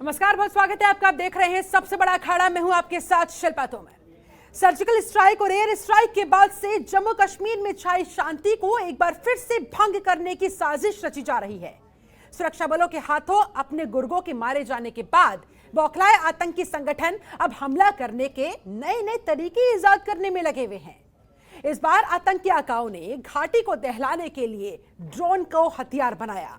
नमस्कार, बहुत स्वागत है आपका। आप देख रहे हैं सबसे बड़ा अखाड़ा। मैं हूं आपके साथ शिल्पा तोमर। सर्जिकल स्ट्राइक और एयर स्ट्राइक के बाद से जम्मू कश्मीर में छाई शांति को एक बार फिर से भंग करने की साजिश रची जा रही है। सुरक्षा बलों के हाथों अपने गुर्गों के मारे जाने के बाद बौखलाए आतंकी संगठन अब हमला करने के नए नए तरीके इजाद करने में लगे हुए हैं। इस बार आतंकी आकाओं ने घाटी को दहलाने के लिए ड्रोन को हथियार बनाया।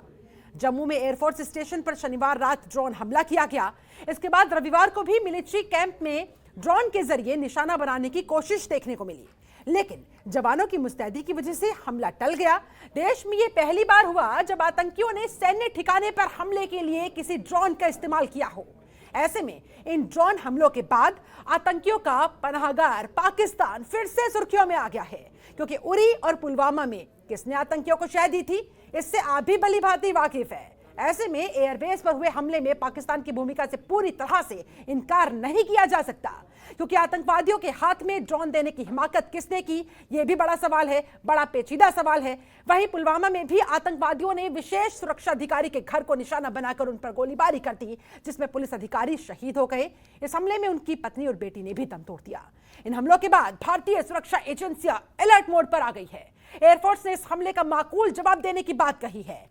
जम्मू में एयरफोर्स स्टेशन पर शनिवार रात ड्रोन हमला किया गया। इसके बाद रविवार को भी मिलिट्री कैंप में ड्रोन के जरिए निशाना बनाने की कोशिश देखने को मिली, लेकिन जवानों की मुस्तैदी की वजह से हमला टल गया। देश में यह पहली बार हुआ जब आतंकियों ने सैन्य ठिकाने पर हमले के लिए किसी ड्रोन का इस्तेमाल किया हो। ऐसे में इन ड्रोन हमलों के बाद आतंकियों का पनाहगार पाकिस्तान फिर से सुर्खियों में आ गया है, क्योंकि उरी और पुलवामा में किसने आतंकियों को शह दी थी, इससे आप भी भली भांति वाकिफ है। ऐसे में एयरबेस पर हुए हमले में पाकिस्तान की भूमिका से पूरी तरह से इनकार नहीं किया जा सकता, क्योंकि आतंकवादियों के हाथ में ड्रोन देने की हिमाकत किसने की, यह भी बड़ा सवाल है, बड़ा पेचीदा सवाल है। वहीं पुलवामा में भी आतंकवादियों ने विशेष सुरक्षा अधिकारी के घर को निशाना बनाकर उन पर गोलीबारी कर दी, जिसमें पुलिस अधिकारी शहीद हो गए। इस हमले में उनकी पत्नी और बेटी ने भी दम तोड़ दिया। इन हमलों के बाद भारतीय सुरक्षा एजेंसियां अलर्ट मोड पर आ गई है। एयरफोर्स ने इस हमले का माकूल जवाब देने की बात कही है।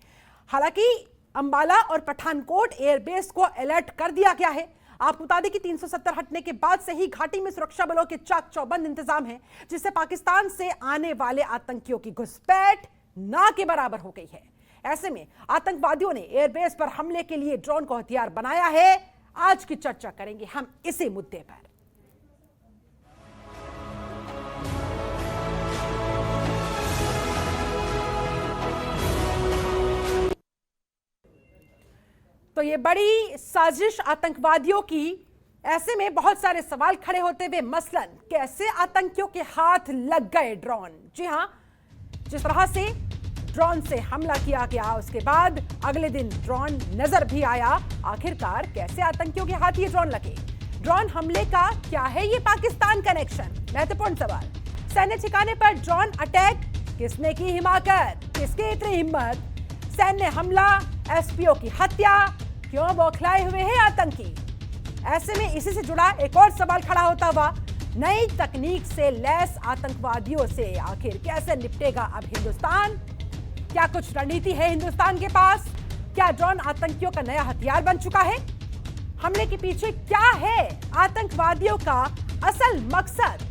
हालांकि अंबाला और पठानकोट एयरबेस को अलर्ट कर दिया गया है। आपको बता दें कि 370 हटने के बाद से ही घाटी में सुरक्षा बलों के चाक चौबंद इंतजाम है, जिससे पाकिस्तान से आने वाले आतंकियों की घुसपैठ ना के बराबर हो गई है। ऐसे में आतंकवादियों ने एयरबेस पर हमले के लिए ड्रोन को हथियार बनाया है। आज की चर्चा करेंगे हम इसी मुद्दे पर। तो ये बड़ी साजिश आतंकवादियों की, ऐसे में बहुत सारे सवाल खड़े होते हुए, मसलन कैसे आतंकियों के हाथ लग गए ड्रोन। जी हां, जिस तरह से ड्रोन से हमला किया गया, उसके बाद अगले दिन ड्रोन नजर भी आया। आखिरकार कैसे आतंकियों के हाथ ये ड्रोन लगे? ड्रोन हमले का क्या है ये पाकिस्तान कनेक्शन? महत्वपूर्ण सवाल। सैन्य ठिकाने पर ड्रोन अटैक, किसने की हिमाकत, किसकी इतनी हिम्मत? सैन्य हमला, एसपीओ की हत्या, क्यों बौखलाए हुए हैं आतंकी? ऐसे में इसी से जुड़ा एक और सवाल खड़ा होता हुआ, नई तकनीक से लैस आतंकवादियों से आखिर कैसे निपटेगा अब हिंदुस्तान? क्या कुछ रणनीति है हिंदुस्तान के पास? क्या ड्रोन आतंकियों का नया हथियार बन चुका है? हमले के पीछे क्या है आतंकवादियों का असल मकसद,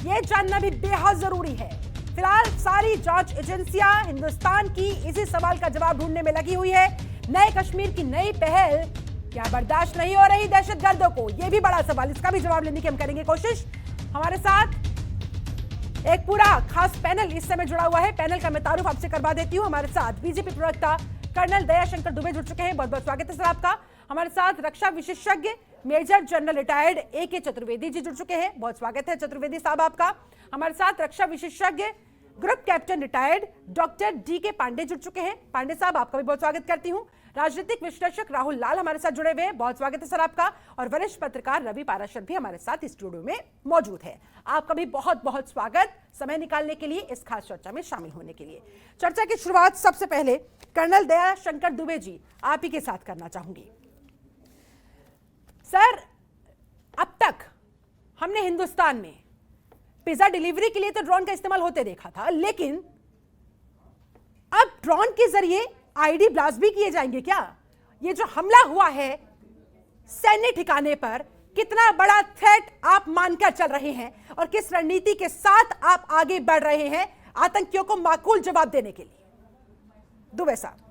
यह जानना भी बेहद जरूरी है। फिलहाल सारी जांच एजेंसियां हिंदुस्तान की इसी सवाल का जवाब ढूंढने में लगी हुई है। नए कश्मीर की नई पहल क्या बर्दाश्त नहीं हो रही दहशतगर्दों को? यह भी बड़ा सवाल, इसका भी जवाब लेने की हम करेंगे कोशिश। हमारे साथ एक पूरा खास पैनल इस समय जुड़ा हुआ है। पैनल का मैं तारुफ आपसे करवा देती हूं। हमारे साथ बीजेपी प्रवक्ता कर्नल दयाशंकर दुबे जुड़ चुके हैं। बहुत बहुत स्वागत है सर आपका। हमारे साथ रक्षा विशेषज्ञ major general retired AK Chaturvedi ji जुड़ चुके हैं। बहुत स्वागत है चतुर्वेदी साहब आपका। हमारे साथ रक्षा विशेषज्ञ group captain retired doctor DK Pande जुड़ चुके हैं। पांडे साहब आपका भी बहुत स्वागत करती हूं। राजनीतिक विश्लेषक राहुल लाल हमारे साथ जुड़े हुए हैं। बहुत स्वागत है सर आपका। और वरिष्ठ पत्रकार रवि पाराशर भी हमारे साथ स्टूडियो में मौजूद है। आपका भी बहुत बहुत स्वागत समय निकालने के लिए, इस खास चर्चा में शामिल होने के लिए। चर्चा की शुरुआत सबसे पहले कर्नल दयाशंकर दुबे जी आप ही के साथ करना चाहूंगी। सर, अब तक हमने हिंदुस्तान में पिज्जा डिलीवरी के लिए तो ड्रोन का इस्तेमाल होते देखा था, लेकिन अब ड्रोन के जरिए ID ब्लास्ट भी किए जाएंगे क्या? ये जो हमला हुआ है सैन्य ठिकाने पर, कितना बड़ा थ्रेट आप मानकर चल रहे हैं और किस रणनीति के साथ आप आगे बढ़ रहे हैं आतंकियों को माकूल जवाब देने के लिए? दुबे साहब।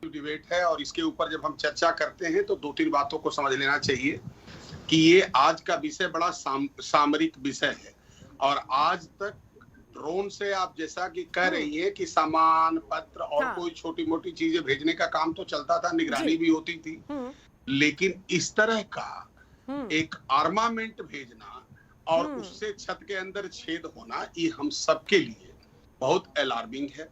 डिबेट है और इसके ऊपर जब हम चर्चा करते हैं तो 2-3 बातों को समझ लेना चाहिए कि ये आज का विषय बड़ा सामरिक विषय है। और आज तक ड्रोन से आप जैसा कि कह रही हैं कि सामान पत्र और कोई छोटी मोटी चीजें भेजने का काम तो चलता था, निगरानी भी होती थी, लेकिन इस तरह का एक आर्मामेंट भेजना और उससे छत के अंदर छेद होना, ये हम सबके लिए बहुत अलार्मिंग है।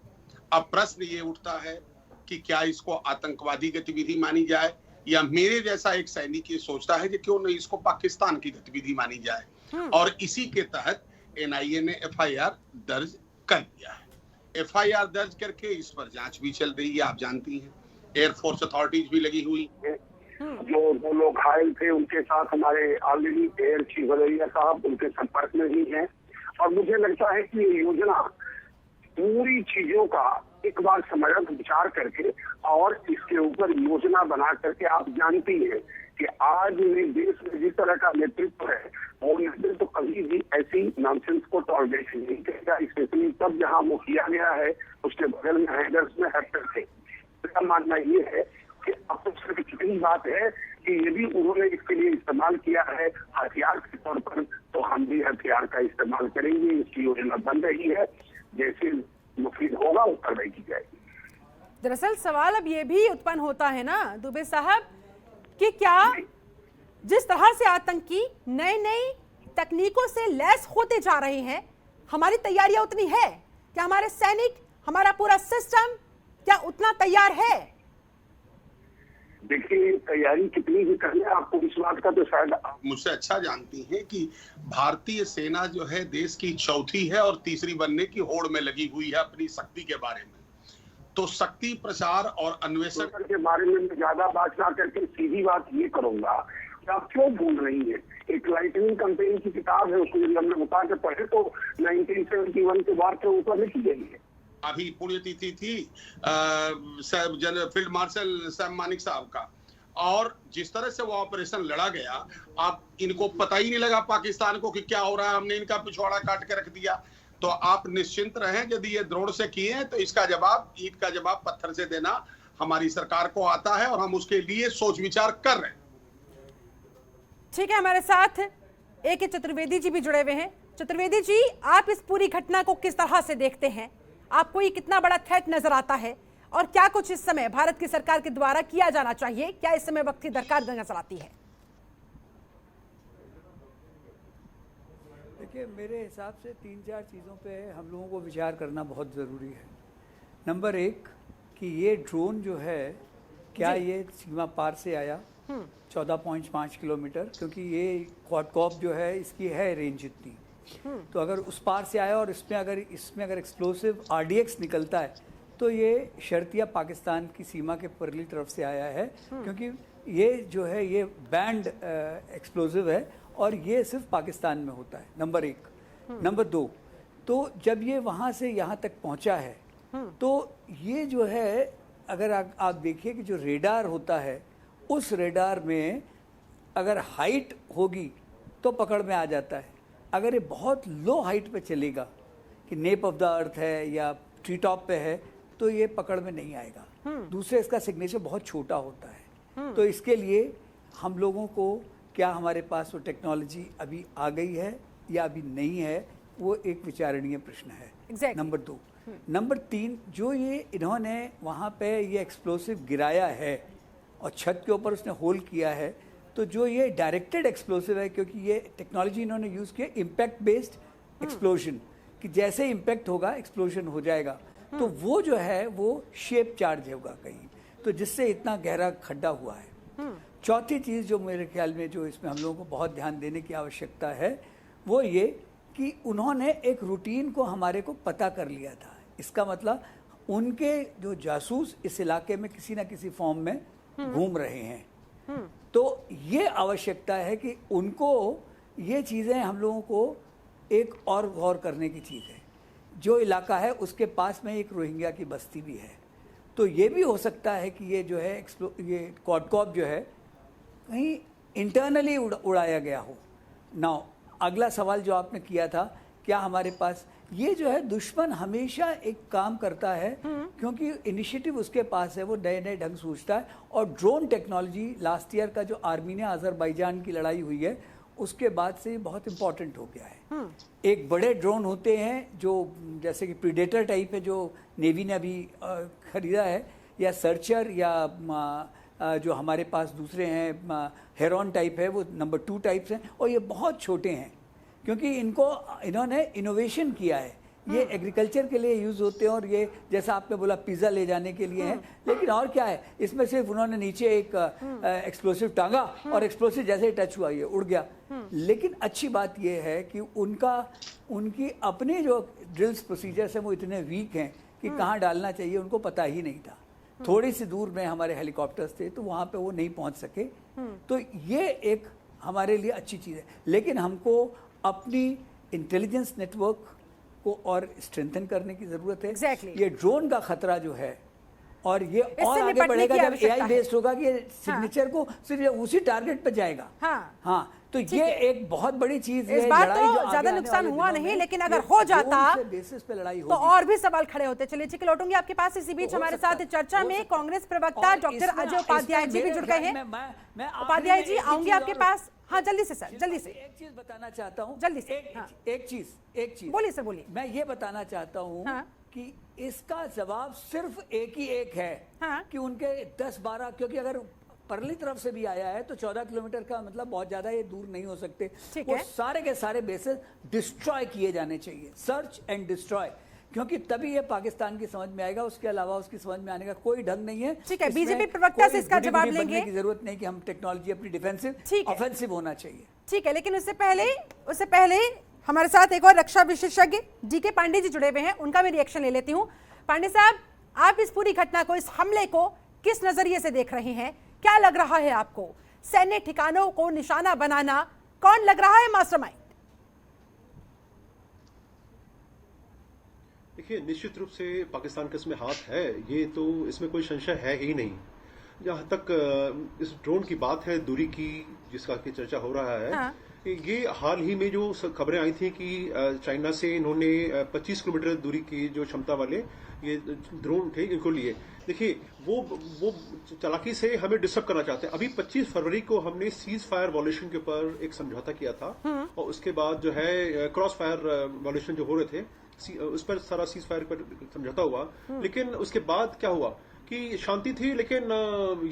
अब प्रश्न ये उठता है कि क्या इसको आतंकवादी गतिविधि मानी जाए, या मेरे जैसा एक सैनिक ये सोचता है कि क्यों नहीं इसको पाकिस्तान की गतिविधि मानी जाए। और इसी के तहत NIA ने FIR दर्ज कर दिया है। एफआईआर दर्ज करके इस पर जांच भी चल रही है, आप जानती हैं। एयरफोर्स अथॉरिटीज भी लगी हुई है। जो दो लोग घायल थे उनके साथ हमारे ऑलरेडी एयर चीफ भदौरिया साहब उनके संपर्क में ही हैं और मुझे लगता है कि ये योजना पूरी चीजों का एक बार समग्र विचार करके और इसके ऊपर योजना बना करके, आप जानती हैं कि आज देश में जिस तरह का नेतृत्व है वो नेतृत्व तो कभी भी ऐसी नॉनसेंस को टॉलरेट नहीं करेगा, स्पेशली तब जहां वो किया गया है उसके बगल में हैदर्स में हेक्टर थे। मेरा मानना ये है कि अब तो सिर्फ इतनी बात है कि यदि उन्होंने इसके लिए इस्तेमाल किया है हथियार के तौर पर, तो हम भी हथियार का इस्तेमाल करेंगे। इसकी योजना बन रही है, जैसे मुफीद होगा वो कार्रवाई की जाएगी। दरअसल सवाल अब ये भी उत्पन्न होता है ना दुबे साहब कि क्या जिस तरह से आतंकी नई नई तकनीकों से लैस होते जा रहे हैं, हमारी तैयारियां उतनी है क्या? हमारे सैनिक, हमारा पूरा सिस्टम क्या उतना तैयार है? देखिए, तैयारी कितनी भी कर ले, आपको इस बात का तो शायद मुझसे अच्छा जानती हैं कि भारतीय सेना जो है देश की चौथी है और तीसरी बनने की होड़ में लगी हुई है अपनी शक्ति के बारे में। तो शक्ति प्रचार और अन्वेषण के बारे में मैं ज्यादा बात ना करके सीधी बात ये करूंगा कि आप क्यों भूल रही है। एक लाइटनिंग कंपेन की किताब है, उसको यदि हमने उठा के पढ़े तो 1971 के बाद के ऊपर लिखी गई है। अभी पुण्यतिथि थी फील्ड मार्शल सैम मानिक साहब का, और जिस तरह से वो ऑपरेशन लड़ा गया, आप इनको पता ही नहीं लगा पाकिस्तान को कि क्या हो रहा है, हमने इनका पिछवाड़ा काट के रख दिया। तो आप निश्चिंत रहें, यदि ये द्रोण से किए हैं तो इसका जवाब, ईंट का जवाब पत्थर से देना हमारी सरकार को आता है और हम उसके लिए सोच विचार कर रहे हैं। ठीक है, हमारे साथ AK चतुर्वेदी जी भी जुड़े हुए हैं। चतुर्वेदी जी, आप इस पूरी घटना को किस तरह से देखते हैं? आपको ये कितना बड़ा थ्रेट नजर आता है और क्या कुछ इस समय भारत की सरकार के द्वारा किया जाना चाहिए? क्या इस समय वक्त की दरकार नजर आती है? देखिए, मेरे हिसाब से 3-4 चीज़ों पे हम लोगों को विचार करना बहुत ज़रूरी है। नंबर 1 कि ये ड्रोन जो है क्या ये सीमा पार से आया 14.5 किलोमीटर, क्योंकि ये क्वाडकॉप जो है इसकी है रेंज इतनी, तो अगर उस पार से आया और इसमें अगर एक्सप्लोसिव RDX निकलता है तो ये शर्तिया पाकिस्तान की सीमा के परली तरफ से आया है, क्योंकि ये जो है ये बैंड एक्सप्लोसिव है और ये सिर्फ पाकिस्तान में होता है। नंबर 1। नंबर 2, तो जब ये वहाँ से यहाँ तक पहुँचा है तो ये जो है, अगर आप देखिए कि जो रेडार होता है उस रेडार में अगर हाइट होगी तो पकड़ में आ जाता है। अगर ये बहुत लो हाइट पे चलेगा कि नेप ऑफ द अर्थ है या ट्री टॉप पे है तो ये पकड़ में नहीं आएगा। दूसरे, इसका सिग्नेचर बहुत छोटा होता है। तो इसके लिए हम लोगों को क्या हमारे पास वो टेक्नोलॉजी अभी आ गई है या अभी नहीं है, वो एक विचारणीय प्रश्न है। Exactly. नंबर 2। नंबर 3, जो ये इन्होंने वहाँ पे ये एक्सप्लोसिव गिराया है और छत के ऊपर उसने होल किया है, तो जो ये डायरेक्टेड एक्सप्लोसिव है, क्योंकि ये टेक्नोलॉजी इन्होंने यूज़ किया इम्पैक्ट बेस्ड एक्सप्लोजन, कि जैसे इम्पैक्ट होगा एक्सप्लोजन हो जाएगा, तो वो जो है वो शेप चार्ज होगा कहीं, तो जिससे इतना गहरा खड्डा हुआ है। चौथी चीज़ जो मेरे ख्याल में जो इसमें हम लोगों को बहुत ध्यान देने की आवश्यकता है वो ये कि उन्होंने एक रूटीन को हमारे को पता कर लिया था। इसका मतलब उनके जो जासूस इस इलाके में किसी ना किसी फॉर्म में घूम रहे हैं। तो ये आवश्यकता है कि उनको ये चीज़ें हम लोगों को एक और गौर करने की चीज़ है। जो इलाका है उसके पास में एक रोहिंग्या की बस्ती भी है, तो ये भी हो सकता है कि ये जो है ये क्वाडकॉप जो है कहीं इंटरनली उड़ाया गया हो। नाउ अगला सवाल जो आपने किया था, क्या हमारे पास ये जो है दुश्मन हमेशा एक काम करता है क्योंकि इनिशिएटिव उसके पास है, वो नए नए ढंग सोचता है। और ड्रोन टेक्नोलॉजी लास्ट ईयर का जो आर्मीनिया अजरबैजान की लड़ाई हुई है उसके बाद से बहुत इम्पॉर्टेंट हो गया है। एक बड़े ड्रोन होते हैं जो जैसे कि प्रीडेटर टाइप है जो नेवी ने अभी खरीदा है, या सर्चर, या जो हमारे पास दूसरे हैं हेरॉन टाइप है, वो नंबर 2 टाइप्स हैं, और ये बहुत छोटे हैं क्योंकि इन्होंने इनोवेशन किया है। ये एग्रीकल्चर के लिए यूज़ होते हैं और ये जैसा आपने बोला पिज़्ज़ा ले जाने के लिए है, लेकिन और क्या है इसमें, सिर्फ उन्होंने नीचे एक एक्सप्लोसिव टांगा और एक्सप्लोसिव जैसे ही टच हुआ ये उड़ गया। लेकिन अच्छी बात ये है कि उनकी अपने जो ड्रिल्स प्रोसीजर्स हैं वो इतने वीक हैं कि कहाँ डालना चाहिए उनको पता ही नहीं था। थोड़ी सी दूर में हमारे हेलीकॉप्टर्स थे तो वहाँ पे वो नहीं पहुँच सके। तो ये एक हमारे लिए अच्छी चीज़ है, लेकिन हमको अपनी इंटेलिजेंस नेटवर्क को और स्ट्रेंथन करने की ज़रूरत है। Exactly. ये ड्रोन का खतरा जो है और ये इससे और आगे निपटने बढ़ेगा की जब आवश्यकता AI है। बेस्ड होगा कि सिग्नेचर को सिर्फ उसी टारगेट पे जाएगा। हाँ, तो ये एक बहुत बड़ी चीज है। इस बार लड़ाई जो तो आगे ज्यादा आने नुकसान वाले हुआ दिनों नहीं, में लेकिन अगर ये हो जाता ड्रोन से बेसिस पे लड़ाई तो होगी। और भी सवाल खड़े होते। चलिए ठीक है, लौटूंगी आपके पास। इसी बीच हो हमारे सकता साथ है, चर्चा हो में सकता है। कांग्रेस प्रवक्ता और डॉक्टर इसमें- अजय उपाध्याय इसमें जी भी मेरे जुड़ गए हैं। मैं आखिरी उपाध्याय में जी एक ही आऊंगी चीज आपके और- पास। हाँ जल्दी से सर, जल्दी से एक चीज बताना चाहता हूँ, जल्दी से, एक हाँ। एक चीज बोलिए सर, बोलिए। मैं ये बताना चाहता हूँ हाँ। कि इसका जवाब सिर्फ एक ही एक है हाँ। कि उनके 10-12, क्योंकि अगर परली तरफ से भी आया है तो 14 किलोमीटर का मतलब बहुत ज्यादा ये दूर नहीं हो सकते। ठीक वो है। सारे के सारे बेसेस डिस्ट्रॉय किए जाने चाहिए, सर्च एंड डिस्ट्रॉय, क्योंकि तभी ये पाकिस्तान की समझ में आएगा। उसके अलावा उसकी समझ में आने का कोई ढंग नहीं है। ठीक है, इसमें बीजेपी प्रवक्ता से कोई इसका जवाब गुडी-गुडी बनने लेंगे। की जरूरत नहीं कि हम टेक्नोलॉजी अपनी डिफेंसिव, ठीक है। ऑफेंसिव होना चाहिए। ठीक है, लेकिन उससे पहले हमारे साथ एक और रक्षा विशेषज्ञ डीके पांडे जी जुड़े हुए हैं, उनका भी रिएक्शन ले लेती हूँ। पांडे साहब, आप इस पूरी घटना को, इस हमले को किस नजरिए से देख रहे हैं? क्या लग रहा है आपको? सैन्य ठिकानों को निशाना बनाना कौन लग रहा है मास्टरमाइंड? देखिए, निश्चित रूप से पाकिस्तान का इसमें हाथ है, ये तो इसमें कोई संशय है ही नहीं। जहाँ तक इस ड्रोन की बात है, दूरी की जिसका की चर्चा हो रहा है, हाँ। ये हाल ही में जो खबरें आई थी कि चाइना से इन्होंने 25 किलोमीटर दूरी की जो क्षमता वाले ये ड्रोन थे, इनको लिए। देखिए, वो चालाकी से हमें डिस्टर्ब करना चाहते हैं। अभी 25 फरवरी को हमने सीज फायर वॉल्यूशन के ऊपर एक समझौता किया था, और उसके बाद जो है क्रॉस फायर वॉल्यूशन जो हो रहे थे उस पर सारा सीज फायर पर समझौता हुआ। लेकिन उसके बाद क्या हुआ कि शांति थी, लेकिन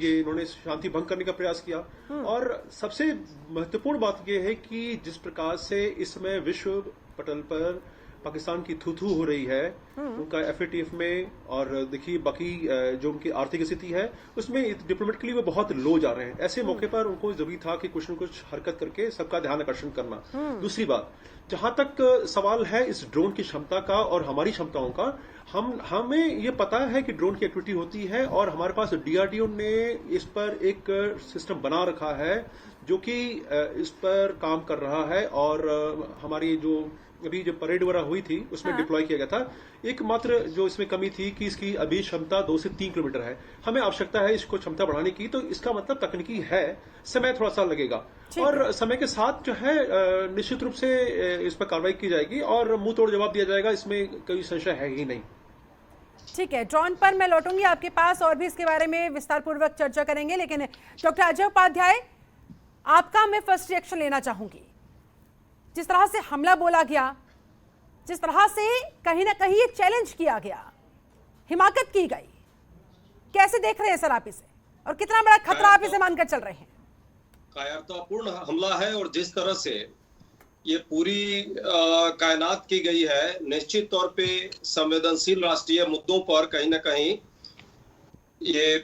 ये इन्होंने शांति भंग करने का प्रयास किया। और सबसे महत्वपूर्ण बात यह है कि जिस प्रकार से इस समय विश्व पटल पर पाकिस्तान की थू हो रही है, उनका FATF में, और देखिए बाकी जो उनकी आर्थिक स्थिति है उसमें डिप्लोमेटिकली वो बहुत लो जा रहे हैं। ऐसे मौके पर उनको जरूरी था कि कुछ न कुछ हरकत करके सबका ध्यान आकर्षण करना। दूसरी बात, जहां तक सवाल है इस ड्रोन की क्षमता का और हमारी क्षमताओं का, हमें ये पता है कि ड्रोन की एक्टिविटी होती है, और हमारे पास DRDO ने इस पर एक सिस्टम बना रखा है जो कि इस पर काम कर रहा है। और हमारी जो अभी जो परेड वगैरह हुई थी उसमें डिप्लॉय किया गया था। एकमात्र जो इसमें कमी थी कि इसकी अभी क्षमता 2 से 3 किलोमीटर है। हमें आवश्यकता है इसको क्षमता बढ़ाने की, तो इसका मतलब तकनीकी है, समय थोड़ा सा लगेगा, और समय के साथ जो है निश्चित रूप से इस पर कार्रवाई की जाएगी और मुंह तोड़ जवाब दिया जाएगा, इसमें कोई संशय है ही नहीं। ठीक है, ड्रोन पर मैं लौटूंगी आपके पास और भी इसके बारे में विस्तार पूर्वक चर्चा करेंगे, लेकिन डॉक्टर अजय उपाध्याय, आपका मैं फर्स्ट रिएक्शन लेना चाहूंगी। जिस तरह से हमला बोला गया, जिस तरह से कहीं ना कहीं ये चैलेंज किया गया, हिमाकत की गई, कैसे देख रहे हैं सर आप इसे, और कितना बड़ा खतरा आप इसे मानकर चल रहे हैं? कायरतापूर्ण हमला है, और जिस तरह से ये पूरी कायनात की गई है, निश्चित तौर पे संवेदनशील राष्ट्रीय मुद्दों पर कहीं ना कहीं ये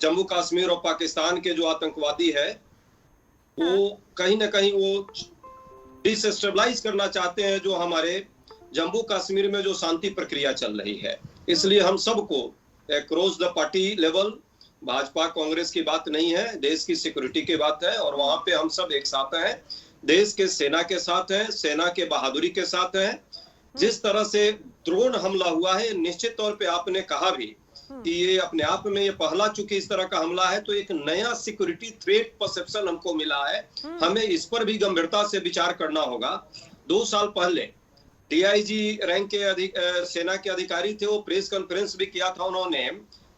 जम्मू कश्मीर और पाकिस्तान के जो आतंकवादी है वो कहीं ना कहीं वो डिस्टेबलाइज करना चाहते हैं जो हमारे जम्मू कश्मीर में जो शांति प्रक्रिया चल रही है। इसलिए हम सबको across the party level, Bhajpa Congress की बात नहीं है, देश की सिक्योरिटी की बात है, और वहां पे हम सब एक साथ हैं, देश के सेना के साथ हैं, सेना के बहादुरी के साथ हैं। जिस तरह से ड्रोन हमला हुआ है, निश्चित तौर पे आपने कहा भी कि ये अपने आप में ये पहला चूंकि इस तरह का हमला है, तो एक नया सिक्योरिटी थ्रेट परसेप्शन हमको मिला है। हमें इस पर भी गंभीरता से विचार करना होगा। 2 साल पहले DIG रैंक के सेना के अधिकारी थे, वो प्रेस कॉन्फ्रेंस भी किया था उन्होंने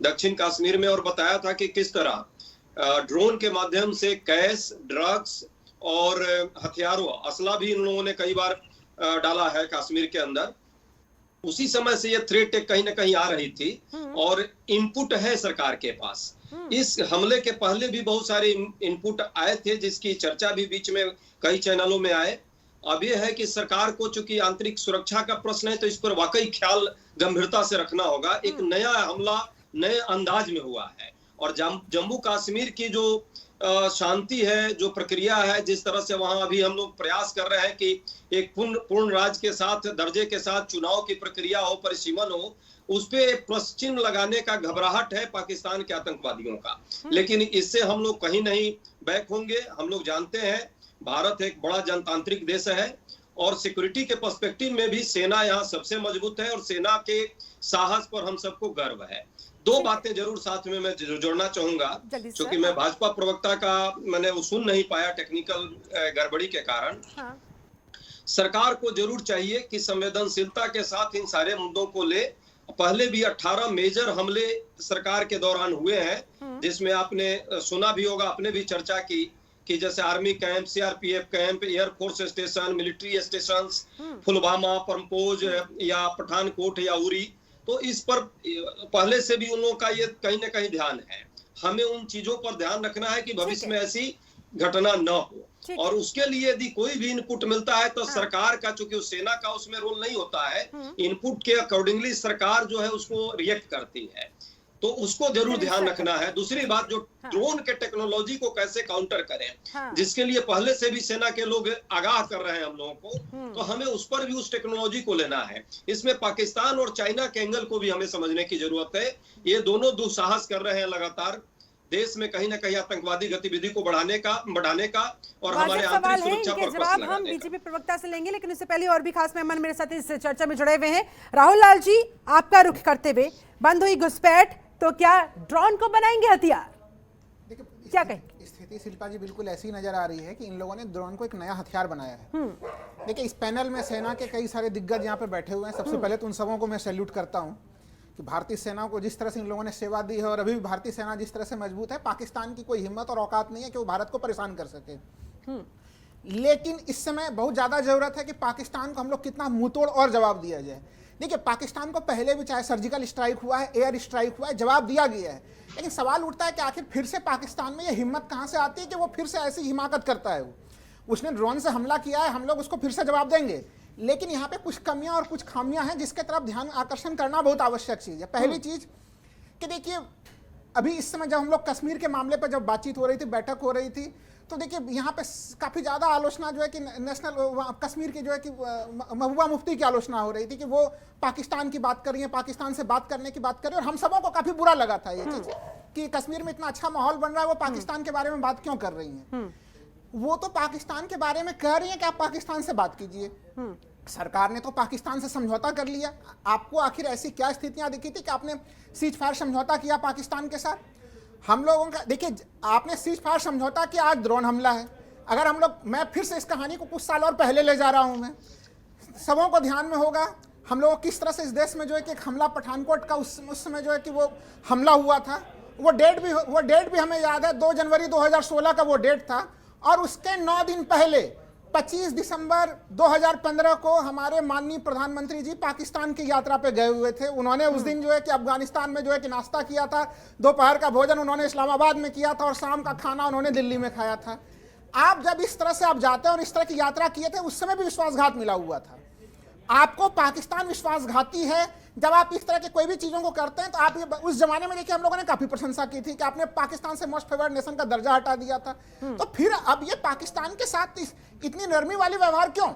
दक्षिण कश्मीर में, और बताया था कि किस तरह ड्रोन के माध्यम से कैश, ड्रग्स और हथियारों, असला भी इन लोगों ने कई बार डाला है कश्मीर के अंदर। उसी समय से ये थ्रेट कहीं ना कहीं आ रही थी, और इनपुट है सरकार के पास। इस हमले के पहले भी बहुत सारे इनपुट आए थे, जिसकी चर्चा भी बीच में कई चैनलों में आए। अब यह है कि सरकार को चूंकि आंतरिक सुरक्षा का प्रश्न है, तो इस पर वाकई ख्याल गंभीरता से रखना होगा। एक नया हमला नए अंदाज में हुआ है, और जम्मू कश्मीर की जो शांति है, जो प्रक्रिया है, जिस तरह से वहां अभी हम लोग प्रयास कर रहे हैं कि एक पूर्ण राज्य के साथ दर्जे के साथ चुनाव की प्रक्रिया हो, परिसीमन हो, उस पे प्रश्न चिन्ह लगाने का घबराहट है पाकिस्तान के आतंकवादियों का। लेकिन इससे हम लोग कहीं नहीं बैक होंगे। हम लोग जानते हैं भारत एक बड़ा जनतांत्रिक देश है और सिक्योरिटी के पर्सपेक्टिव में भी सेना यहाँ सबसे मजबूत है और सेना के साहस पर हम सबको गर्व है। दो बातें जरूर साथ में मैं जोड़ना चाहूंगा, क्योंकि मैं भाजपा प्रवक्ता का मैंने वो सुन नहीं पाया टेक्निकल गड़बड़ी के कारण। हाँ। सरकार को जरूर चाहिए कि संवेदनशीलता के साथ इन सारे मुद्दों को ले। पहले भी 18 मेजर हमले सरकार के दौरान हुए हैं, जिसमें आपने सुना भी होगा, आपने भी चर्चा की कि जैसे army camp, CRPF camp, air force station, military station, Pulwama, Pampore या पठानकोट या उरी, तो इस पर पहले से भी उन लोगों का ये कहीं ना कहीं ध्यान है। हमें उन चीजों पर ध्यान रखना है कि भविष्य में ऐसी घटना न हो, और उसके लिए यदि कोई भी इनपुट मिलता है तो सरकार का, चूंकि सेना का उसमें रोल नहीं होता है, इनपुट के अकॉर्डिंगली सरकार जो है उसको रिएक्ट करती है, तो उसको जरूर ध्यान रखना है। दूसरी बात, जो ड्रोन के टेक्नोलॉजी को कैसे काउंटर करें, जिसके लिए पहले से भी सेना के लोग आगाह कर रहे हैं हम लोगों को, तो हमें उस पर भी उस टेक्नोलॉजी को लेना है। इसमें पाकिस्तान और चाइना के एंगल को भी हमें समझने की जरूरत है। ये दोनों दुस्साहस कर रहे हैं लगातार देश में कहीं ना कहीं आतंकवादी गतिविधि को बढ़ाने का और हमारे आंतरिक सुरक्षा पर जवाब हम बीजेपी प्रवक्ता से लेंगे, लेकिन इससे पहले और भी खास मेहमान मेरे साथ इस चर्चा में जुड़े हुए हैं। राहुल लाल जी, आपका रुख करते हुए, बंद हुई घुसपैठ तो क्या ड्रोन को बनाएंगे हथियार? क्या कहेंगे? स्थिति शिल्पा जी बिल्कुल ऐसी नजर आ रही है कि इन लोगों ने ड्रोन को एक नया हथियार बनाया है। देखिए, इस पैनल में सेना के कई सारे दिग्गज यहाँ पे बैठे हुए हैं। सबसे पहले तो उन सबों को मैं सैल्यूट करता हूँ कि भारतीय सेना को जिस तरह से इन लोगों ने सेवा दी है और अभी भी भारतीय सेना जिस तरह से मजबूत है, पाकिस्तान की कोई हिम्मत और औकात नहीं है कि वो भारत को परेशान कर सके। लेकिन इस समय बहुत ज्यादा जरूरत है कि पाकिस्तान को हम लोग कितना मुंहतोड़ और जवाब दिया जाए। देखिए, पाकिस्तान को पहले भी चाहे सर्जिकल स्ट्राइक हुआ है, एयर स्ट्राइक हुआ है, जवाब दिया गया है, लेकिन सवाल उठता है कि आखिर फिर से पाकिस्तान में ये हिम्मत कहां से आती है कि वो फिर से ऐसी हिमाकत करता है। उसने ड्रोन से हमला किया है, हम लोग उसको फिर से जवाब देंगे। लेकिन यहाँ पे कुछ कमियां और कुछ खामियां हैं जिसके तरफ ध्यान आकर्षण करना बहुत आवश्यक चीज है। पहली चीज कि देखिए, अभी इस समय जब हम लोग कश्मीर के मामले पर जब बातचीत हो रही थी, बैठक हो रही थी, तो देखिए यहाँ पे काफी ज्यादा आलोचना जो है कि नेशनल कश्मीर की जो है कि महबूबा मुफ्ती की आलोचना हो रही थी कि वो पाकिस्तान की बात कर रही है, पाकिस्तान से बात करने की बात कर रही है, और हम सबों को काफी बुरा लगा था ये चीज कि कश्मीर में इतना अच्छा माहौल बन रहा है, वो पाकिस्तान के बारे में बात क्यों कर रही है। वो तो पाकिस्तान के बारे में कह रही है कि आप पाकिस्तान से बात कीजिए। सरकार ने तो पाकिस्तान से समझौता कर लिया। आपको आखिर ऐसी क्या स्थितियां दिखी थी कि आपने सीज फायर समझौता किया पाकिस्तान के साथ? हम लोगों का देखिए, आपने सीज फायर समझौता किया, आज ड्रोन हमला है। अगर हम लोग, मैं फिर से इस कहानी को कुछ साल और पहले ले जा रहा हूं, मैं सबों को ध्यान में होगा हम लोग किस तरह से इस देश में जो है कि एक हमला पठानकोट का उस समय जो है कि वो हमला हुआ था। वो डेट भी हमें याद है, 2 जनवरी 2016 का वो डेट था। और उसके 9 दिन पहले 25 दिसंबर 2015 को हमारे माननीय प्रधानमंत्री जी पाकिस्तान की यात्रा पे गए हुए थे। उन्होंने उस दिन जो है कि अफगानिस्तान में जो है कि नाश्ता किया था, दोपहर का भोजन उन्होंने इस्लामाबाद में किया था और शाम का खाना उन्होंने दिल्ली में खाया था। आप जब इस तरह से आप जाते हैं और इस तरह की यात्रा किए थे, उस समय भी विश्वासघात मिला हुआ था। आपको पाकिस्तान विश्वासघाती है जब आप इस तरह के कोई भी चीजों को करते हैं। तो आप ये उस जमाने में देखिए, हम लोगों ने काफी प्रशंसा की थी कि आपने पाकिस्तान से मोस्ट फेवर्ड नेशन का दर्जा हटा दिया था। तो फिर अब ये पाकिस्तान के साथ इतनी नरमी वाली व्यवहार क्यों?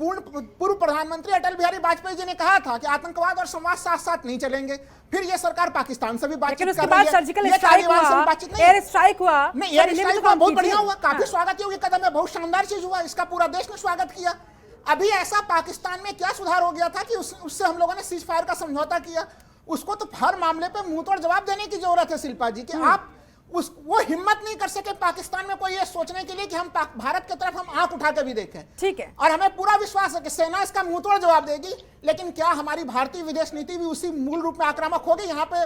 पूर्व प्रधानमंत्री अटल बिहारी वाजपेयी जी ने कहा था कि आतंकवाद और समाज साथ साथ नहीं चलेंगे। फिर ये सरकार पाकिस्तान से भी बातचीत कर रही है। सर्जिकल स्ट्राइक हुआ, एयर स्ट्राइक हुआ, नहीं एयर स्ट्राइक हुआ, बहुत बढ़िया हुआ, काफी स्वागत योग्य कदम है, बहुत शानदार चीज हुआ, इसका पूरा देश ने स्वागत किया। अभी ऐसा पाकिस्तान में क्या सुधार हो गया था कि उससे हम लोगों ने सीज फायर का समझौता किया? उसको तो हर मामले पे मुंह तोड़ जवाब देने की जरूरत है शिल्पा जी कि आप वो हिम्मत नहीं कर सके पाकिस्तान में कोई ये सोचने के लिए कि हम भारत की तरफ हम आंख उठा के भी देखें। ठीक है, और हमें पूरा विश्वास है कि सेना इसका मुंह तोड़ जवाब देगी। लेकिन क्या हमारी भारतीय विदेश नीति भी उसी मूल रूप में आक्रामक होगी? यहाँ पे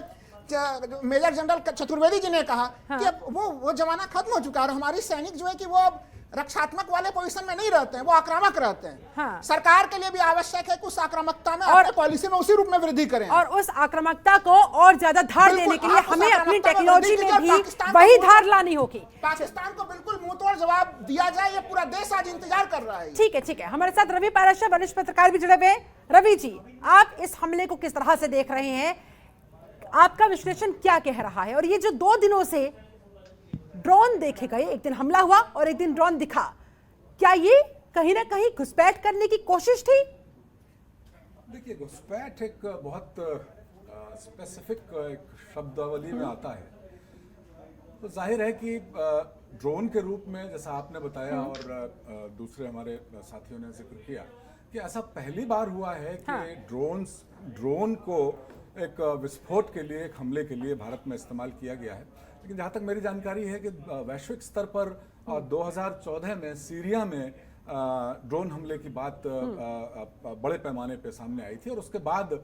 मेजर जनरल चतुर्वेदी जी ने कहा कि अब वो जमाना खत्म हो चुका है और हमारी सैनिक जो है कि वो रक्षात्मक वाले पोजीशन में नहीं रहते हैं, वो आक्रामक रहते हैं। हाँ। सरकार के लिए भी आवश्यक है कि उस आक्रामकता में और पॉलिसी में उसी रूप में वृद्धि करें और उस आक्रामकता को और ज्यादा धार देने के लिए हमें अपनी टेक्नोलॉजी में भी वही धार लानी होगी। पाकिस्तान को बिल्कुल मुंहतोड़ जवाब दिया जाए, ये पूरा देश आज इंतजार कर रहा है। ठीक है, ठीक है। हमारे साथ रवि पाराशर वरिष्ठ पत्रकार भी जुड़े हुए हैं। रवि जी, आप इस हमले को किस तरह से देख रहे हैं? आपका विश्लेषण क्या कह रहा है? और ये जो 2 दिनों से ड्रोन देखे गए, एक दिन हमला हुआ और एक दिन ड्रोन दिखा। क्या ये कहीं ना कहीं घुसपैठ करने की कोशिश थी? देखिए, घुसपैठ एक बहुत स्पेसिफिक एक शब्दावली में आता है। तो जाहिर है कि ड्रोन के रूप में, जैसा आपने बताया और दूसरे हमारे साथियों ने जिक्र किया, कि ऐसा पहली बार हुआ है कि ड्रोन को एक विस्फोट के लिए, एक हमले के लिए भारत में इस्तेमाल किया गया है। लेकिन जहाँ तक मेरी जानकारी है कि वैश्विक स्तर पर 2014 में सीरिया में ड्रोन हमले की बात बड़े पैमाने पे सामने आई थी, और उसके बाद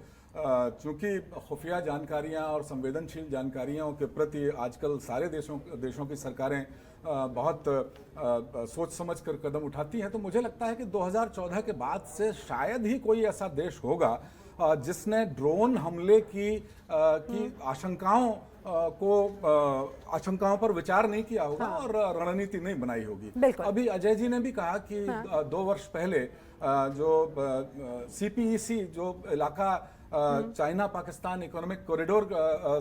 चूंकि खुफिया जानकारियां और संवेदनशील जानकारियों के प्रति आजकल सारे देशों की सरकारें बहुत सोच समझ कर कदम उठाती हैं, तो मुझे लगता है कि 2014 के बाद से शायद ही कोई ऐसा देश होगा जिसने ड्रोन हमले की आशंकाओं पर विचार नहीं किया होगा और रणनीति नहीं बनाई होगी। अभी अजय जी ने भी कहा कि 2 वर्ष पहले जो CPEC जो इलाका चाइना पाकिस्तान इकोनॉमिक कॉरिडोर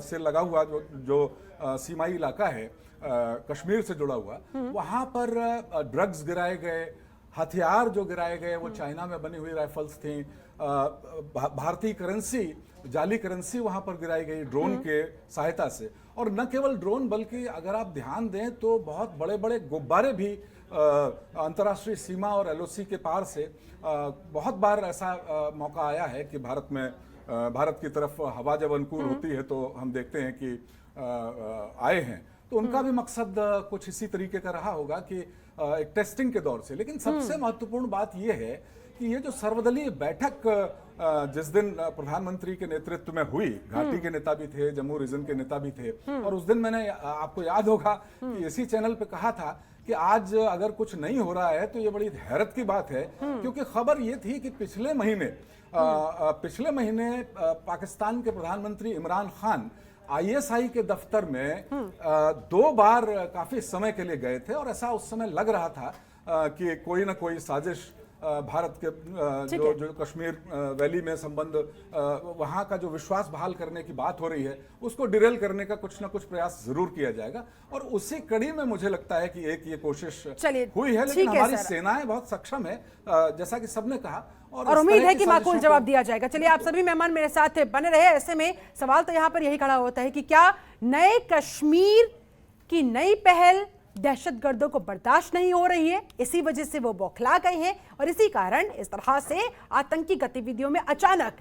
से लगा हुआ जो सीमाई इलाका है, कश्मीर से जुड़ा हुआ, वहां पर ड्रग्स गिराए गए, हथियार जो गिराए गए वो चाइना में बनी हुई राइफल्स थी, भारतीय करेंसी, जाली करेंसी वहां पर गिराई गई ड्रोन के सहायता से। और न केवल ड्रोन, बल्कि अगर आप ध्यान दें तो बहुत बड़े बड़े गुब्बारे भी अंतर्राष्ट्रीय सीमा और LOC के पार से बहुत बार ऐसा मौका आया है कि भारत की तरफ हवा जब अनुकूल होती है तो हम देखते हैं कि आए हैं। तो उनका भी मकसद कुछ इसी तरीके का रहा होगा कि एक टेस्टिंग के दौर से। लेकिन सबसे महत्वपूर्ण बात यह है कि ये जो सर्वदलीय बैठक जिस दिन प्रधानमंत्री के नेतृत्व में हुई, घाटी के नेता भी थे, जम्मू रीजन के नेता भी थे, और उस दिन मैंने, आपको याद होगा कि इसी चैनल पे कहा था कि आज अगर कुछ नहीं हो रहा है तो ये बड़ी हैरत की बात है, क्योंकि खबर ये थी कि पिछले महीने पाकिस्तान के प्रधानमंत्री इमरान खान ISI के दफ्तर में 2 बार काफी समय के लिए गए थे, और ऐसा उस समय लग रहा था कि कोई ना कोई साजिश भारत के जो कश्मीर वैली में संबंध, वहां का जो विश्वास बहाल करने की बात हो रही है, उसको डिरेल करने का कुछ ना कुछ प्रयास जरूर किया जाएगा। और उसी कड़ी में मुझे लगता है कि एक ये कोशिश हुई है। लेकिन हमारी सेनाएं बहुत सक्षम है, जैसा कि सबने कहा, और उम्मीद है कि माकूल जवाब दिया जाएगा। चलिए, आप सभी मेहमान मेरे साथ बने रहे। ऐसे में सवाल तो यहाँ पर यही खड़ा होता है कि क्या नए कश्मीर की नई पहल दहशतगर्दों को बर्दाश्त नहीं हो रही है, इसी वजह से वो बौखला गए हैं और इसी कारण इस तरह से आतंकी गतिविधियों में अचानक।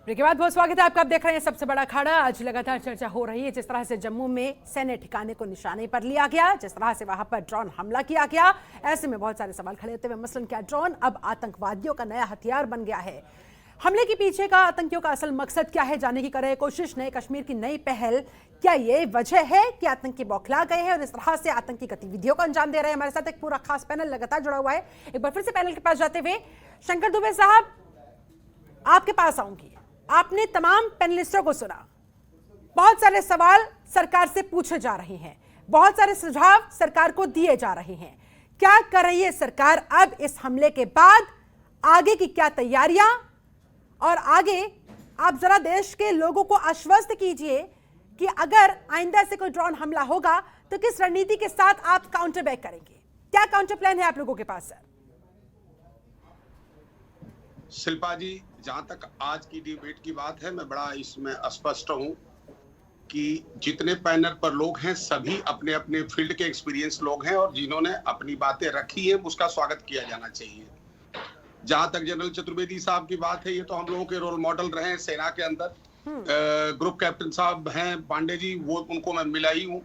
के बाद बहुत स्वागत है आपका। आप देख रहे हैं सबसे बड़ा अखाड़ा। आज लगातार चर्चा हो रही है जिस तरह से जम्मू में सैन्य ठिकाने को निशाने पर लिया गया, जिस तरह से वहां पर ड्रोन हमला किया गया। ऐसे में बहुत सारे सवाल खड़े होते हुए, मसलन क्या ड्रोन अब आतंकवादियों का नया हथियार बन गया है? हमले के पीछे का आतंकियों का असल मकसद क्या है, जानने की कर रहे कोशिश। नए कश्मीर की नई पहल, क्या ये वजह है कि आतंकी बौखला गए हैं और इस तरह से आतंकी गतिविधियों को अंजाम दे रहे हैं? हमारे साथ एक पूरा खास पैनल लगातार जुड़ा हुआ है। एक बार फिर से पैनल के पास जाते हुए, शंकर दुबे साहब, आपके पास आऊंगी। आपने तमाम पैनलिस्टों को सुना, बहुत सारे सवाल सरकार से पूछे जा रहे हैं, बहुत सारे सुझाव सरकार को दिए जा रहे हैं। क्या कर रही है सरकार अब इस हमले के बाद? आगे की क्या तैयारियां, और आगे आप जरा देश के लोगों को आश्वस्त कीजिए कि अगर आइंदा से कोई ड्रोन हमला होगा तो किस रणनीति के साथ आप काउंटर बैक करेंगे? क्या काउंटर प्लान है आप लोगों के पास सर? शिल्पा जी, जहां तक आज की डिबेट की बात है, मैं बड़ा इसमें स्पष्ट हूं कि जितने पैनल पर लोग हैं सभी अपने अपने फील्ड के एक्सपीरियंस लोग हैं, और जिन्होंने अपनी बातें रखी है उसका स्वागत किया जाना चाहिए। जहां तक जनरल चतुर्वेदी साहब की बात है, ये तो हम लोगों के रोल मॉडल रहे हैं सेना के अंदर। ग्रुप कैप्टन साहब हैं पांडे जी, वो उनको मैं मिला ही हूँ।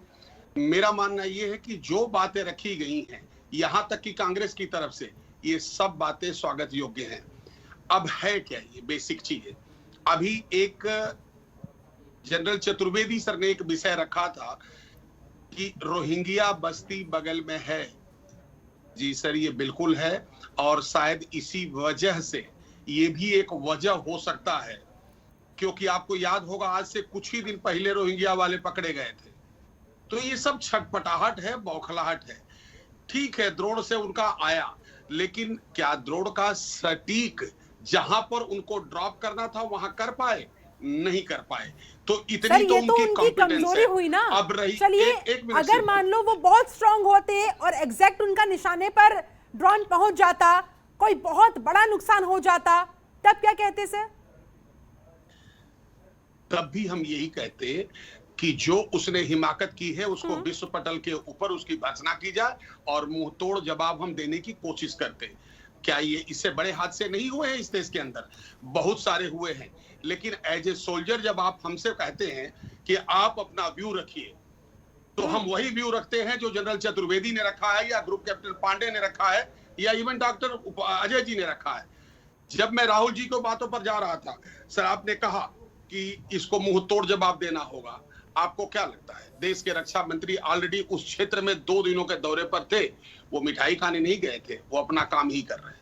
मेरा मानना ये है कि जो बातें रखी गई हैं, यहाँ तक कि कांग्रेस की तरफ से, ये सब बातें स्वागत योग्य हैं। अब है क्या ये बेसिक चीज? अभी एक जनरल चतुर्वेदी सर ने एक विषय रखा था कि रोहिंग्या बस्ती बगल में है। जी सर, ये बिल्कुल है, और शायद इसी वजह से ये भी एक वजह हो सकता है, क्योंकि आपको याद होगा आज से कुछ ही दिन पहले रोहिंग्या वाले पकड़े गए थे। तो ये सब छटपटाहट है, बौखलाहट है। ठीक है, द्रोण से उनका आया, लेकिन क्या द्रोण का सटीक जहां पर उनको ड्रॉप करना था वहां कर पाए? नहीं कर पाए। तो सर इतनी ये तो तो उनकी उनकी कॉम्पिटेंस कमजोरी है। हुई ना। अब रही चलिए एक मिनट अगर से- मान लो वो बहुत स्ट्रांग होते और एग्जैक्ट उनका निशाने पर ड्रोन पहुंच जाता, कोई बहुत बड़ा नुकसान हो जाता, तब क्या कहते सर? तब भी हम यही कहते कि जो उसने हिमाकत की है उसको विश्व पटल के ऊपर उसकी भर्त्सना की जाए और मुंह तोड़ जवाब हम देने की कोशिश करते। क्या ये इससे बड़े हादसे नहीं हुए हैं इस देश के अंदर? बहुत सारे हुए हैं, लेकिन एज ए सोल्जर जब आप हमसे कहते हैं कि आप अपना व्यू रखिए, तो हम वही व्यू रखते हैं जो जनरल चतुर्वेदी ने रखा है, या ग्रुप कैप्टन पांडे ने रखा है, या इवन डॉक्टर अजय जी ने रखा है। जब मैं राहुल जी को बातों पर जा रहा था, सर आपने कहा कि इसको मुंह तोड़ जवाब देना होगा। आपको क्या लगता है देश के रक्षा मंत्री ऑलरेडी उस क्षेत्र में 2 दिनों के दौरे पर थे, वो मिठाई खाने नहीं गए थे, वो अपना काम ही कर रहे हैं।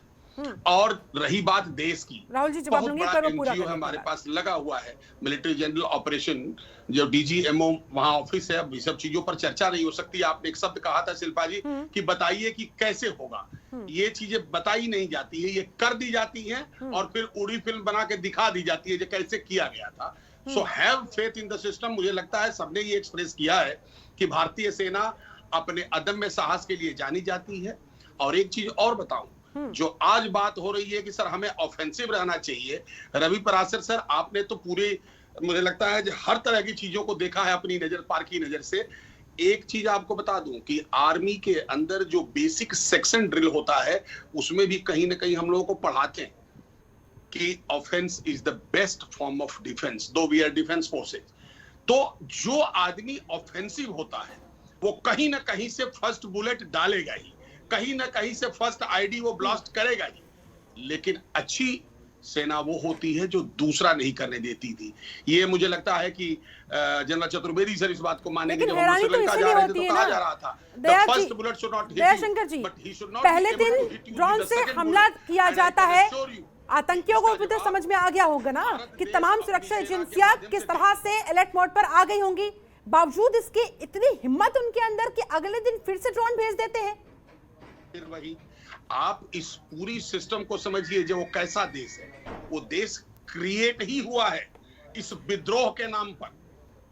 और रही बात देश की, राहुल जी जवाब बहुत दूंगे, बड़ा पर वो पूरा एनजीओ करने हमारे के बाद। पास लगा हुआ है, मिलिट्री जनरल ऑपरेशन, जो डीजीएमओ वहां ऑफिस है। अब ये सब चीजों पर चर्चा नहीं हो सकती। आपने एक शब्द कहा था शिल्पा जी कि बताइए कि कैसे होगा। ये चीजें बताई नहीं जाती है, ये कर दी जाती हैं और फिर उड़ी फिल्म बना के दिखा दी जाती है जो कैसे किया गया था। So have faith in the system. मुझे लगता है सबने ये एक्सप्रेस किया है कि भारतीय सेना अपने अदम्य साहस के लिए जानी जाती है। और एक चीज और बताऊं, जो आज बात हो रही है कि सर हमें ऑफेंसिव रहना चाहिए, रवि पराशर सर आपने तो पूरे, मुझे लगता है हर तरह की चीजों को देखा है अपनी नजर पार की नजर से। एक चीज आपको बता दूं कि आर्मी के अंदर जो बेसिक सेक्शन ड्रिल होता है उसमें भी कहीं ना कहीं हम लोगों को पढ़ाते हैं कि offence is the best form of defence, दो वी आर डिफेंस फोर्सेज। तो जो आदमी ऑफेंसिव होता है वो कहीं ना कहीं से फर्स्ट बुलेट डालेगा ही, कहीं ना कहीं से फर्स्ट आईडी वो ब्लास्ट करेगा ही। लेकिन अच्छी सेना वो होती है जो दूसरा नहीं करने देती थी। ये मुझे लगता है कि जनरल चतुर्वेदी सर इस बात को मानेंगे। लेकिन जब हम हैरानी तो श्रीलंका इसीलिए जा रहे थे होती तो है कहा ना, जा रहा था Daya the ji, first bullet should not hit Daya you, Shankar ji, but he should not पहले be able दिन to hit you with drone the से second हमला bullet. किया And I जाता can है, assure you, आतंकियों को भी तो समझ में आ गया होगा ना कि तमाम सुरक्षा एजेंसियां किस तरह से अलर्ट मोड पर आ गई होंगी। बावजूद इसके इतनी हिम्मत उनके अंदर कि अगले दिन फिर से ड्रोन भेज देते हैं। फिर वही आप इस पूरी सिस्टम को समझिए, जो वो कैसा देश है। वो देश क्रिएट ही हुआ है इस विद्रोह के नाम पर,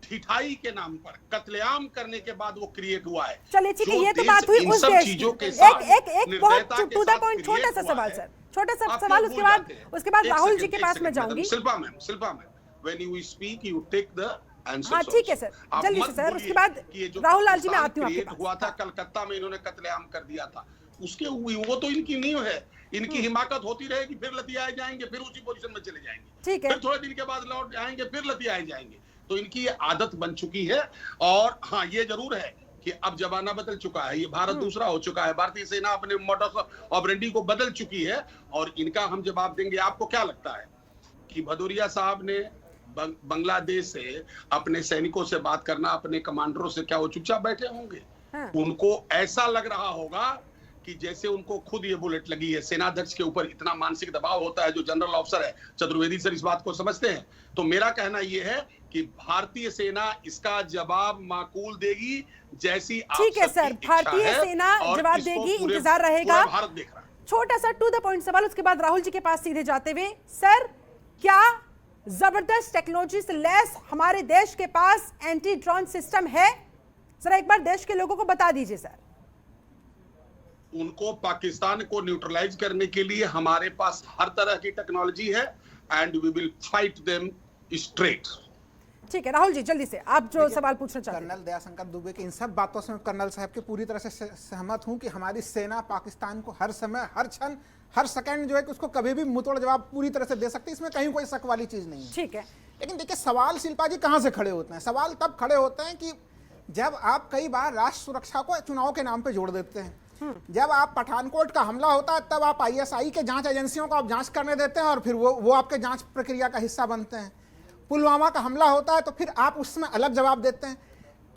ठिठाई के नाम पर, कत्लेआम करने के बाद वो क्रिएट हुआ है। चलिए ठीक है, जो ये तो देश बात हुई इन उस सब देश चीजों के की। साथ एक बहुत निर्दयता के टू द साथ पॉइंट छोटा create सा हुआ सवाल है। सर, छोटा सा आप सवाल, क्यों उसके भूल बाद जाते हैं? उसके बाद एक राहुल सेकंड, जी के एक पास सेकंड, मैं मैडम जाऊंगी। Shilpa ma'am, when you speak you take the answers हाँ ठीक है also. सर, आप जल्दी मत से सर, भूलिए उसके बाद कि ये जो राहुल लाल जी मैं पाकिस्तान आती हूँ आपके create पास। हुआ था कलकत्ता में, इन्होंने कत्लेआम कर दिया था, उसके वो तो इनकी नींव है। इनकी हिमाकत होती रहेगी, फिर लतियाए जाएंगे, फिर उसी पोजीशन में चले जाएंगे, ठीक है। फिर थोड़े दिन के बाद लौट आएंगे, फिर लतियाए जाएंगे। तो इनकी ये आदत बन चुकी है। और हाँ ये जरूर है कि अब जमाना बदल चुका है, ये भारत दूसरा हो चुका है, भारतीय सेना अपने मोडस ऑपरेंडी को बदल चुकी है और इनका हम जवाब देंगे। आपको क्या लगता है कि भदौरिया साहब ने बांग्लादेश से अपने सैनिकों से बात करना, अपने कमांडरों से, क्या वो चुपचाप बैठे होंगे? हाँ। उनको ऐसा लग रहा होगा कि जैसे उनको खुद ये बुलेट लगी है। सेनाध्यक्ष के ऊपर इतना मानसिक दबाव होता है, जो जनरल ऑफिसर है, चतुर्वेदी सर इस बात को समझते हैं। तो मेरा कहना यह है कि भारतीय सेना इसका जवाब माकूल देगी, जैसी आप ठीक है सबकी सर, इच्छा भारतीय है, सेना और जवाब इसको देगी, पूरे- इंतजार रहेगा। पूरा भारत देख रहा है। छोटा सा टू द पॉइंट सवाल, उसके बाद राहुल जी के पास सीधे जाते हुए, सर क्या जबरदस्त टेक्नोलॉजी से लैस हमारे देश के पास एंटी ड्रोन सिस्टम है? जरा एक बार देश के लोगों को बता दीजिए सर। उनको पाकिस्तान को न्यूट्रलाइज करने के लिए हमारे पास हर तरह की टेक्नोलॉजी है and we will fight them straight. ठीक है राहुल जी, जल्दी से आप जो सवाल पूछना चाहते हैं। कर्नल दयाशंकर दुबे की इन सब बातों से मैं कर्नल साहब के पूरी तरह से सहमत हूं कि हमारी सेना पाकिस्तान को हर समय, हर क्षण, हर सेकंड जो है कि उसको कभी भी मुंहतोड़ जवाब पूरी तरह से दे सकती है, इसमें कहीं कोई शक वाली चीज नहीं है। ठीक है, लेकिन देखिए सवाल शिल्पा जी कहां से खड़े होते हैं? सवाल तब खड़े होते हैं कि जब आप कई बार राष्ट्र सुरक्षा को चुनाव के नाम पे जोड़ देते हैं। जब आप पठानकोट का हमला होता है तब आप आईएसआई के जांच एजेंसियों को आप जांच करने देते हैं और फिर वो आपके जांच प्रक्रिया का हिस्सा बनते हैं। पुलवामा का हमला होता है तो फिर आप उसमें अलग जवाब देते हैं।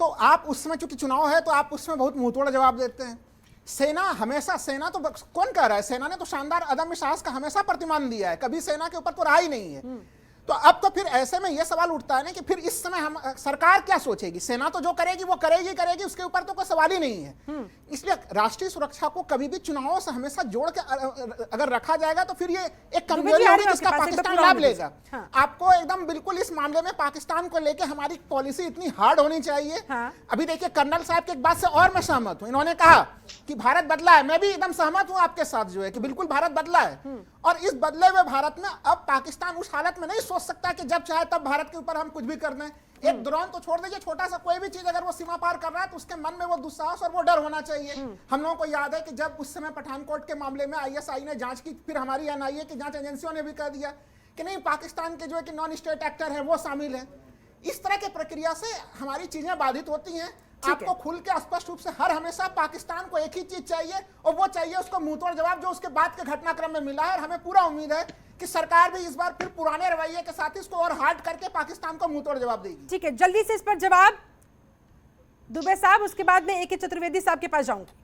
तो आप उसमें चूंकि चुनाव है तो आप उसमें बहुत मुंहतोड़ जवाब देते हैं। सेना हमेशा, सेना तो कौन कह रहा है, सेना ने तो शानदार अदम्य साहस का हमेशा प्रतिमान दिया है, कभी सेना के ऊपर तो रहा ही नहीं है। तो अब तो फिर ऐसे में यह सवाल उठता है ना कि फिर इस समय हम सरकार क्या सोचेगी? सेना तो जो करेगी वो करेगी, उसके ऊपर तो कोई सवाल ही नहीं है। इसलिए राष्ट्रीय सुरक्षा को कभी भी चुनावों से हमेशा जोड़ के अगर रखा जाएगा तो फिर ये एक कमजोरी होगी जिसका पाकिस्तान लाभ लेगा। आपको एकदम बिल्कुल इस मामले में पाकिस्तान को लेकर हमारी पॉलिसी इतनी हार्ड होनी चाहिए। अभी देखिए कर्नल साहब की एक बात से और मैं सहमत हूं, इन्होंने कहा कि भारत बदला है। मैं भी एकदम सहमत हूं आपके साथ जो है कि बिल्कुल भारत बदला है, और इस बदले हुए भारत में अब पाकिस्तान उस हालत में नहीं सोच सकता कि जब चाहे तब भारत के ऊपर हम कुछ भी कर दें। एक ड्रोन तो छोड़ दीजिए, छोटा सा कोई भी चीज अगर वो सीमा पार कर रहा है तो उसके मन में वो दुस्साहस और वो डर होना चाहिए। हम लोगों को याद है कि जब उस समय पठानकोट के मामले में आईएसआई ने जांच की, फिर हमारी एनआईए की जांच एजेंसियों ने भी कह दिया कि नहीं, पाकिस्तान के जो है कि नॉन स्टेट एक्टर है वो शामिल है। इस तरह की प्रक्रिया से हमारी चीजें बाधित होती हैं। आपको खुल के स्पष्ट रूप से हर हमेशा पाकिस्तान को एक ही चीज चाहिए, और वो चाहिए उसको मुंहतोड़ जवाब जो उसके बाद के घटनाक्रम में मिला है। और हमें पूरा उम्मीद है कि सरकार भी इस बार फिर पुराने रवैये के साथ इसको और हार्ड करके पाकिस्तान को मुंहतोड़ जवाब देगी। ठीक है, जल्दी से इस पर जवाब दुबे साहब, उसके बाद में AK चतुर्वेदी साहब के पास जाऊंगी।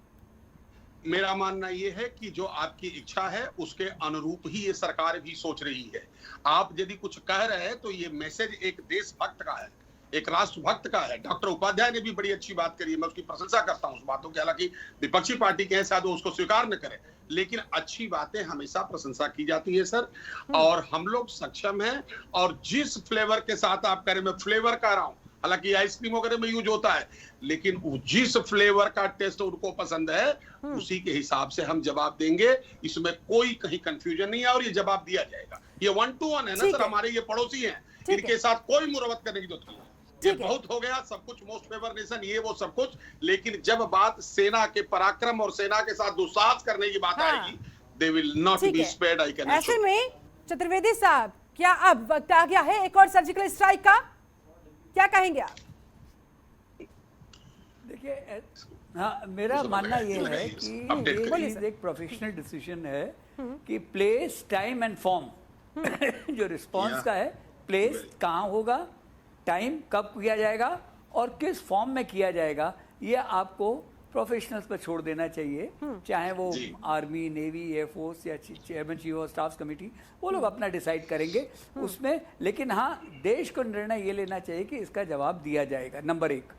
मेरा मानना यह है कि जो आपकी इच्छा है उसके अनुरूप ही ये सरकार भी सोच रही है। आप यदि कुछ कह रहे हैं तो ये मैसेज एक देशभक्त का है, एक राष्ट्रभक्त का है। डॉक्टर उपाध्याय ने भी बड़ी अच्छी बात करी है, मैं उसकी प्रशंसा करता हूं उस बातों की। हालांकि विपक्षी पार्टी के हैं, शायद वो उसको स्वीकार न करें, लेकिन अच्छी बातें हमेशा प्रशंसा की जाती है सर। और हम लोग सक्षम हैं, और जिस फ्लेवर के साथ आप कह रहे, मैं फ्लेवर कह रहा हूं, हालांकि आइसक्रीम वगैरह में यूज होता है, लेकिन जिस फ्लेवर का टेस्ट उनको पसंद है उसी के हिसाब से हम जवाब देंगे। इसमें कोई कहीं कंफ्यूजन नहीं है, और ये जवाब दिया जाएगा। ये 1 to 1 है ना सर, हमारे ये पड़ोसी हैं, इनके साथ कोई मुरवत करने की जरूरत नहीं है। ये बहुत हो गया, सब कुछ मोस्ट फेवर नेशन, ये वो सब कुछ, लेकिन जब बात सेना के पराक्रम और सेना के साथ दुस्साहस करने की बात आएगी, they will not be spared. I can. ऐसे में चतुर्वेदी साहब, क्या अब वक्त आ गया है एक और सर्जिकल स्ट्राइक का? क्या कहेंगे आप? देखिए, हाँ, मेरा मानना ये है कि ये एक प्रोफेशनल डिसीजन है कि प्लेस, टाइम एंड फॉर्म जो रिस्पॉन्स का है, प्लेस कहाँ होगा, टाइम कब किया जाएगा और किस फॉर्म में किया जाएगा, ये आपको प्रोफेशनल्स पर छोड़ देना चाहिए। चाहे वो आर्मी, नेवी, एयरफोर्स या chairman chief of staff committee, वो लोग अपना डिसाइड करेंगे उसमें। लेकिन हाँ, देश को निर्णय ये लेना चाहिए कि इसका जवाब दिया जाएगा, नंबर 1।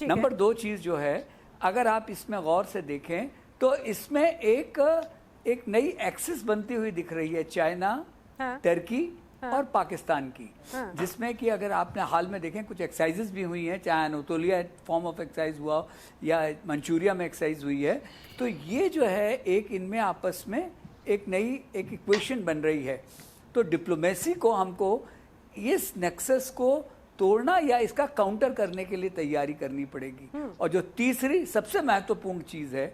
नंबर 2 चीज़ जो है, अगर आप इसमें गौर से देखें तो इसमें एक नई एक्सिस बनती हुई दिख रही है, चाइना, टर्की और पाकिस्तान की, जिसमें कि अगर आपने हाल में देखें कुछ एक्सरसाइजेस भी हुई हैं, चाहे अनतोलिया फॉर्म ऑफ एक्सरसाइज हुआ या मंचूरिया में एक्सरसाइज हुई है, तो ये जो है एक इनमें आपस में एक नई एक इक्वेशन बन रही है। तो डिप्लोमेसी को हमको इस नेक्सस को तोड़ना या इसका काउंटर करने के लिए तैयारी करनी पड़ेगी। और जो तीसरी सबसे महत्वपूर्ण चीज़ है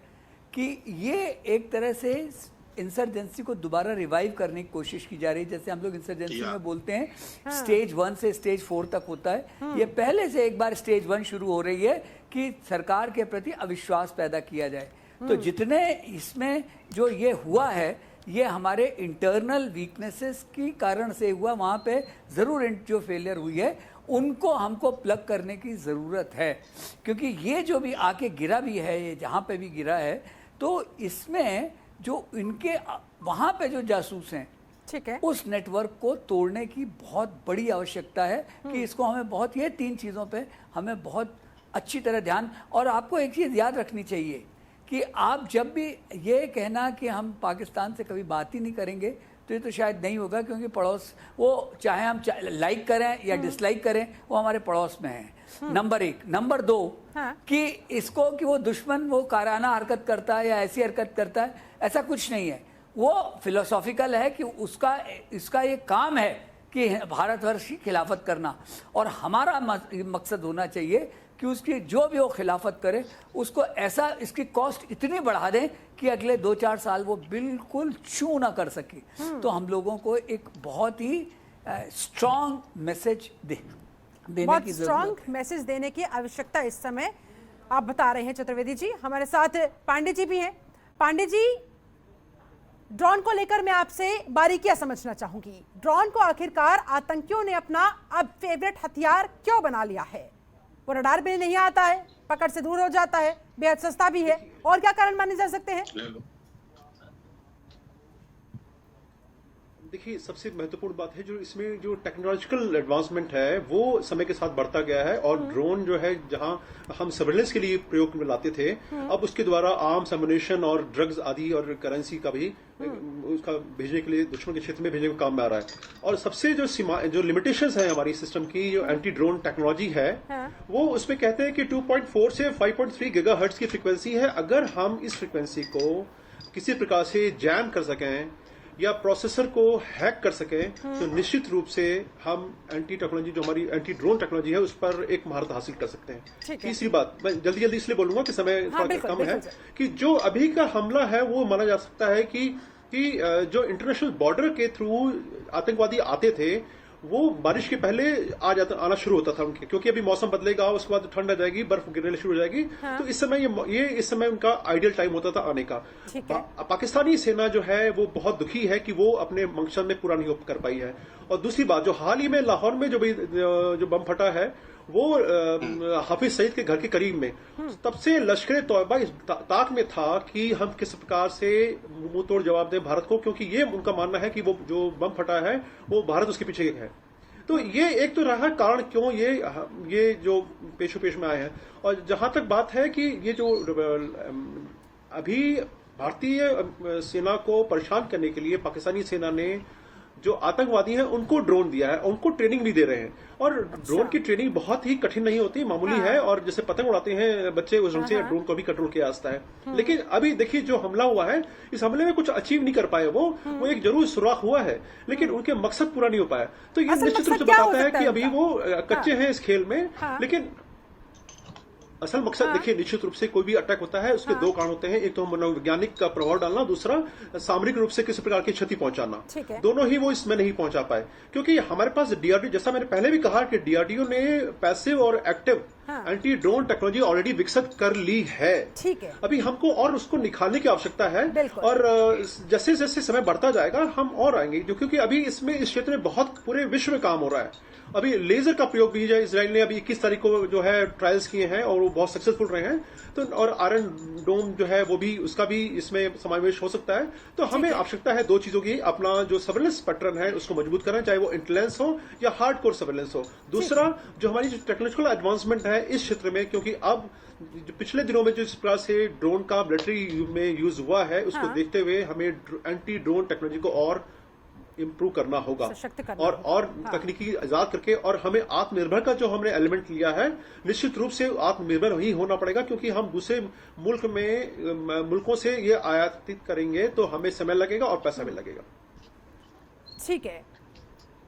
कि ये एक तरह से इंसर्जेंसी को दोबारा रिवाइव करने की कोशिश की जा रही है। जैसे हम लोग इंसर्जेंसी में बोलते हैं स्टेज 1 से स्टेज 4 तक होता है, ये पहले से एक बार स्टेज 1 शुरू हो रही है कि सरकार के प्रति अविश्वास पैदा किया जाए। तो जितने इसमें जो ये हुआ है, ये हमारे इंटरनल वीकनेसेस की कारण से हुआ, वहाँ पे ज़रूर जो फेलियर हुई है उनको हमको प्लग करने की ज़रूरत है। क्योंकि ये जो भी आके गिरा भी है, ये जहाँ पे भी गिरा है, तो इसमें जो इनके वहाँ पे जो जासूस हैं, ठीक है, उस नेटवर्क को तोड़ने की बहुत बड़ी आवश्यकता है कि इसको हमें बहुत, ये 3 चीज़ों पे हमें बहुत अच्छी तरह ध्यान। और आपको एक चीज़ याद रखनी चाहिए कि आप जब भी ये कहना कि हम पाकिस्तान से कभी बात ही नहीं करेंगे, तो ये तो शायद नहीं होगा, क्योंकि पड़ोस, वो चाहे हम लाइक करें या डिसलाइक करें, वो हमारे पड़ोस में है, नंबर 1। नंबर 2 कि इसको कि वो दुश्मन वो काराना हरकत करता है या ऐसी हरकत करता है, ऐसा कुछ नहीं है। वो फिलोसॉफिकल है कि इसका ये काम है कि भारतवर्ष की खिलाफत करना, और हमारा मकसद होना चाहिए कि उसकी जो भी वो खिलाफत करे उसको ऐसा, इसकी कॉस्ट इतनी बढ़ा दें कि अगले 2-4 साल वो बिल्कुल छू ना कर सके। तो हम लोगों को एक बहुत ही स्ट्रॉन्ग मैसेज देने की स्ट्रॉन्ग मैसेज देने की आवश्यकता इस समय आप बता रहे हैं चतुर्वेदी जी। हमारे साथ पांडे जी भी हैं। पांडे जी, ड्रोन को लेकर मैं आपसे बारीकियां समझना चाहूंगी। ड्रोन को आखिरकार आतंकियों ने अपना अब फेवरेट हथियार क्यों बना लिया है? वो रडार भी नहीं आता है, पकड़ से दूर हो जाता है, बेहद सस्ता भी है, और क्या कारण माने जा सकते हैं? देखिए, सबसे महत्वपूर्ण बात है जो इसमें जो टेक्नोलॉजिकल एडवांसमेंट है वो समय के साथ बढ़ता गया है और ड्रोन जो है जहां हम सर्वेलेंस के लिए प्रयोग में लाते थे, अब उसके द्वारा आर्म्स, एमुनेशन और ड्रग्स आदि और करेंसी का भी उसका भेजने के लिए दुश्मन के क्षेत्र में भेजने का काम में आ रहा है। और सबसे जो लिमिटेशंस है हमारी सिस्टम की, जो एंटी ड्रोन टेक्नोलॉजी है, वो उसमें कहते हैं कि 2.4 से 5.3 गीगाहर्ट्ज की फ्रीक्वेंसी है। अगर हम इस फ्रीक्वेंसी को किसी प्रकार से जैम कर सकें या प्रोसेसर को हैक कर सके तो निश्चित रूप से हम एंटी टेक्नोलॉजी, जो हमारी एंटी ड्रोन टेक्नोलॉजी है, उस पर एक महारत हासिल कर सकते हैं। तीसरी बात, मैं जल्दी जल्दी इसलिए बोलूंगा कि समय थोड़ा कम है, कि जो अभी का हमला है वो माना जा सकता है कि जो इंटरनेशनल बॉर्डर के थ्रू आतंकवादी आते थे वो बारिश के पहले आना शुरू होता था उनके, क्योंकि अभी मौसम बदलेगा, उसके बाद ठंड आ जाएगी, बर्फ गिरने शुरू हो जाएगी। तो इस समय ये इस समय उनका आइडियल टाइम होता था आने का। पाकिस्तानी सेना जो है वो बहुत दुखी है कि वो अपने मकसद में पूरा नहीं कर पाई है। और दूसरी बात, जो हाल ही में लाहौर में जो बम फटा है वो हाफिज सईद के घर के करीब में, तब से लश्कर तौबा इस ताक में था कि हम किस प्रकार से मुंह तोड़ जवाब दें भारत को, क्योंकि ये उनका मानना है कि वो जो बम फटा है वो भारत उसके पीछे है। तो ये एक तो रहा कारण क्यों ये जो पेश में आए हैं। और जहां तक बात है कि ये जो अभी भारतीय सेना को परेशान करने के लिए पाकिस्तानी सेना ने जो आतंकवादी हैं उनको ड्रोन दिया है, उनको ट्रेनिंग भी दे रहे हैं। और ड्रोन की ट्रेनिंग बहुत ही कठिन नहीं होती, मामूली है, और जैसे पतंग उड़ाते हैं बच्चे उस ढंग से ड्रोन को भी कंट्रोल किया जाता है। लेकिन अभी देखिए जो हमला हुआ है, इस हमले में कुछ अचीव नहीं कर पाए वो एक जरूर सुराख हुआ है, लेकिन उनके मकसद पूरा नहीं हो पाया। तो ये निश्चित रूप से बताता है कि अभी वो कच्चे हैं इस खेल में। लेकिन असल मकसद देखिए, निश्चित रूप से कोई भी अटैक होता है उसके दो कारण होते हैं, एक तो मनोवैज्ञानिक का प्रभाव डालना, दूसरा सामरिक रूप से किसी प्रकार की क्षति पहुंचाना। दोनों ही वो इसमें नहीं पहुंचा पाए, क्योंकि हमारे पास डीआरडीओ, जैसा मैंने पहले भी कहा कि डीआरडीओ ने पैसिव और active anti drone technology already विकसित कर ली है। ठीक है, अभी हमको और उसको निखारने की आवश्यकता है। और जैसे जैसे समय बढ़ता जाएगा हम और आएंगे, क्योंकि अभी इसमें इस क्षेत्र में बहुत पूरे विश्व में काम हो रहा है। अभी लेजर का प्रयोग भी है, इजराइल ने अभी 21 तारीख को जो है ट्रायल्स किए हैं और वो बहुत सक्सेसफुल रहे हैं। तो और आयरन डोम जो है वो भी, उसका भी इसमें समावेश हो सकता है। तो हमें आवश्यकता है दो चीजों की, अपना जो सर्वेलेंस पैटर्न है उसको मजबूत करना, चाहे वो इंटेलिजेंस हो या हार्डकोर सर्वेलेंस हो। दूसरा, जो हमारी जो टेक्नोलॉजिकल एडवांसमेंट है इस क्षेत्र में, क्योंकि अब पिछले दिनों में जो इस प्रकार से ड्रोन का मिलिट्री में यूज हुआ है, उसको देखते हुए हमें एंटी ड्रोन टेक्नोलॉजी को और इम्प्रूव करना होगा और तकनीकी इजाद करके, और हमें आत्मनिर्भर का जो हमने एलिमेंट लिया है, निश्चित रूप से आत्मनिर्भर ही होना पड़ेगा, क्योंकि हम दूसरे मुल्कों से ये आयातित करेंगे तो हमें समय लगेगा और पैसा भी लगेगा। ठीक है,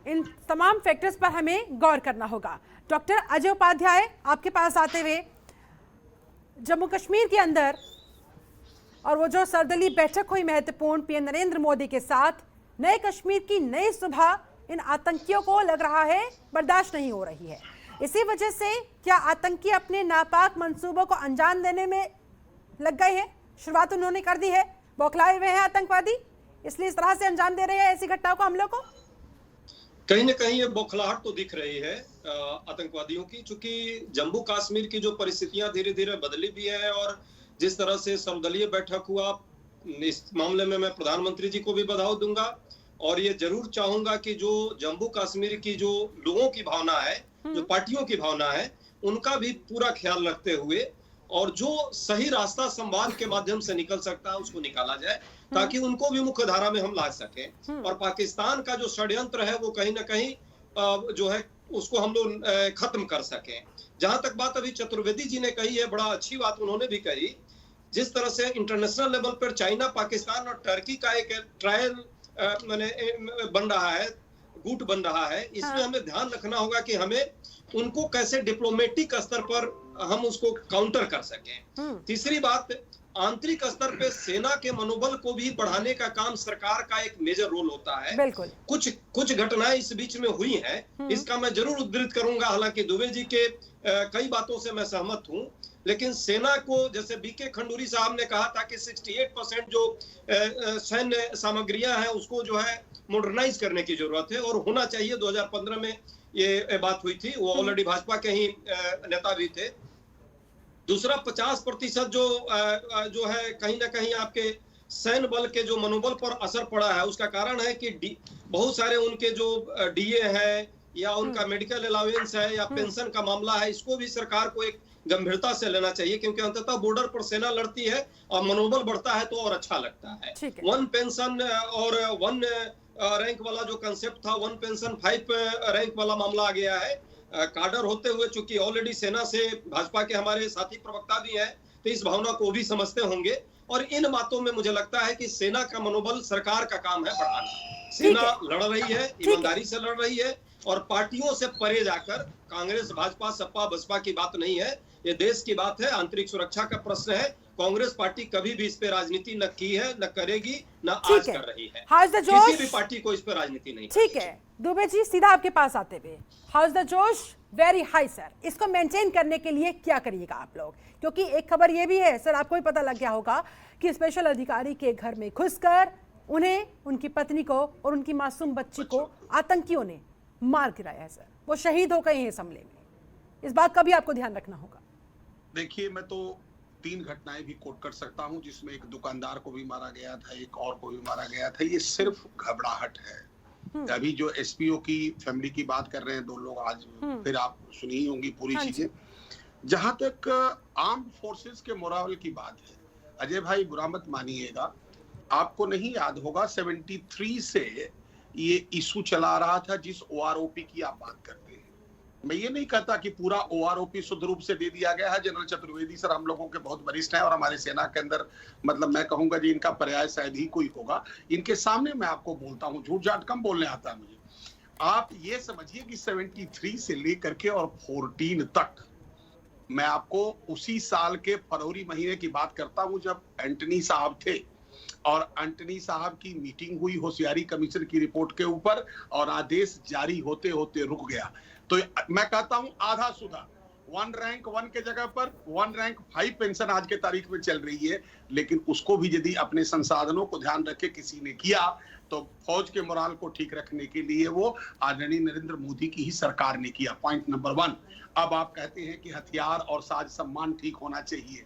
इन तमाम फैक्टर्स पर हमें गौर करना होगा। डॉक्टर अजय उपाध्याय, आपके पास आते हुए, जम्मू कश्मीर के अंदर और वो जो सर्वदलीय बैठक हुई महत्वपूर्ण पीएम नरेंद्र मोदी के साथ, नए कश्मीर की नई सुबह इन आतंकियों को लग रहा है बर्दाश्त नहीं हो रही है। इसी वजह से क्या आतंकी अपने नापाक मंसूबों को अंजाम देने में लग गए हैं? शुरुआत उन्होंने कर दी है, बौखलाए हुए हैं आतंकवादी, इसलिए इस तरह से अंजाम दे रहे हैं ऐसी घटनाओं को, हमलों को। कहीं ना कहीं ये बौखलाहट तो दिख रही है आतंकवादियों की, चूंकि जम्मू कश्मीर की जो परिस्थितियां धीरे धीरे बदली भी है, और जिस तरह से सर्वदलीय बैठक हुआ, इस मामले में मैं प्रधानमंत्री जी को भी बधाई दूंगा, और ये जरूर चाहूंगा कि जो जम्मू कश्मीर की जो लोगों की भावना है, जो पार्टियों की भावना है, उनका भी पूरा ख्याल रखते हुए, और जो सही रास्ता संवाद के माध्यम से निकल सकता है उसको निकाला जाए, ताकि उनको भी मुख्य धारा में हम ला सकें, और पाकिस्तान का जो षड्यंत्र है वो कहीं ना कहीं जो है उसको हम लोग खत्म कर सकें। जहां तक बात अभी चतुर्वेदी जी ने कही है, बड़ा अच्छी बात उन्होंने भी कही, जिस तरह से इंटरनेशनल लेवल पर चाइना, पाकिस्तान और टर्की का एक ट्रायल बन रहा है, गुट बन रहा है, इसमें हमें ध्यान रखना होगा कि हमें उनको कैसे डिप्लोमेटिक स्तर पर हम उसको काउंटर कर सकें। तीसरी बात, आंतरिक स्तर पे सेना के मनोबल को भी बढ़ाने का काम सरकार का एक मेजर रोल होता है। बिल्कुल। कुछ घटनाएं इस बीच में हुई हैं, इसका मैं जरूर उद्धृत करूंगा, हालांकि दुबे जी के कई बातों से मैं सहमत हूं, लेकिन सेना को, जैसे बीके खंडूरी साहब ने कहा था कि 68% जो सैन्य सामग्रियां हैं उसको जो है मॉडर्नाइज करने की जरूरत है, और होना चाहिए। 2015 में ये बात हुई थी, वो ऑलरेडी भाजपा के ही नेता भी थे। दूसरा, 50% जो है कहीं ना कहीं आपके सैन्य बल के जो मनोबल पर असर पड़ा है उसका कारण है कि बहुत सारे उनके जो डीए है या उनका मेडिकल अलाउंस है या पेंशन का मामला है, इसको भी सरकार को एक गंभीरता से लेना चाहिए, क्योंकि अंततः बॉर्डर पर सेना लड़ती है और मनोबल बढ़ता है तो और अच्छा लगता है। वन पेंशन और वन रैंक वाला जो कंसेप्ट था, वन पेंशन 5 रैंक वाला मामला आ गया है। काडर होते हुए चूंकि ऑलरेडी सेना से भाजपा के हमारे साथी प्रवक्ता भी हैं, तो इस भावना को भी समझते होंगे। और इन बातों में मुझे लगता है कि सेना का मनोबल सरकार का काम है बढ़ाना। सेना लड़ रही है, ईमानदारी से लड़ रही है और पार्टियों से परे जाकर, कांग्रेस भाजपा सपा बसपा की बात नहीं है, ये देश की बात है, आंतरिक सुरक्षा का प्रश्न है। कांग्रेस पार्टी कभी भी इस पे राजनीति न की है, न करेगी, न आज कर रही है। किसी भी पार्टी को इस पे राजनीति नहीं। ठीक है दुबे जी, सीधा आपके पास आते हुए, हाउस द जोश वेरी हाई सर, इसको मेंटेन करने के लिए क्या करिएगा आप लोग? क्योंकि एक खबर ये भी है सर, आपको भी पता लग गया होगा कि स्पेशल अधिकारी के घर में घुसकर उन्हें, उनकी पत्नी को और उनकी मासूम बच्ची को आतंकियों ने मार गिराया है सर। वो शहीद हो गए हैं इस हमले में। इस बात का भी आपको ध्यान रखना होगा। देखिए, मैं तो 3 घटनाएं भी कोट कर सकता हूं, जिसमें एक दुकानदार को भी मारा गया था, एक और को भी मारा गया था। ये सिर्फ घबराहट है। अभी जो एसपीओ की फैमिली की बात कर रहे हैं 2 लोग, आज फिर आप सुनी होंगी पूरी चीजें। जहां तक आर्म्ड फोर्सेस के मोराल की बात है, अजय भाई बुरा मत मानिएगा, आपको नहीं याद होगा 73 से ये इशू चला रहा था जिस ओआरओपी की आप बात करते हैं। मैं ये नहीं कहता कि पूरा ओआरओपी शुद्ध रूप से दे दिया गया है। जनरल चतुर्वेदी सर हम लोगों के बहुत वरिष्ठ हैं और हमारे सेना के अंदर, मतलब मैं कहूंगा जी इनका पर्याय शायद ही कोई होगा। इनके सामने मैं आपको बोलता हूँ, झूठ झाट कम बोलने आता है मुझे। आप ये समझिए कि 73 से लेकर के और 14 तक, मैं आपको उसी साल के फरवरी महीने की बात करता हूं जब एंटनी साहब थे और एंटनी साहब की मीटिंग हुई होशियारी कमीशन की रिपोर्ट के ऊपर और आदेश जारी होते होते रुक गया। तो मैं कहता हूं आधा सुधा 1 रैंक 1 के जगह पर 1 रैंक 5 पेंशन आज के तारीख में चल रही है। लेकिन उसको भी यदि अपने संसाधनों को ध्यान रखे किसी ने किया तो फौज के मोराल को ठीक रखने के लिए वो आदरणीय नरेंद्र मोदी की ही सरकार ने किया। Point number 1। अब आप कहते हैं कि हथियार और साज सम्मान ठीक होना चाहिए।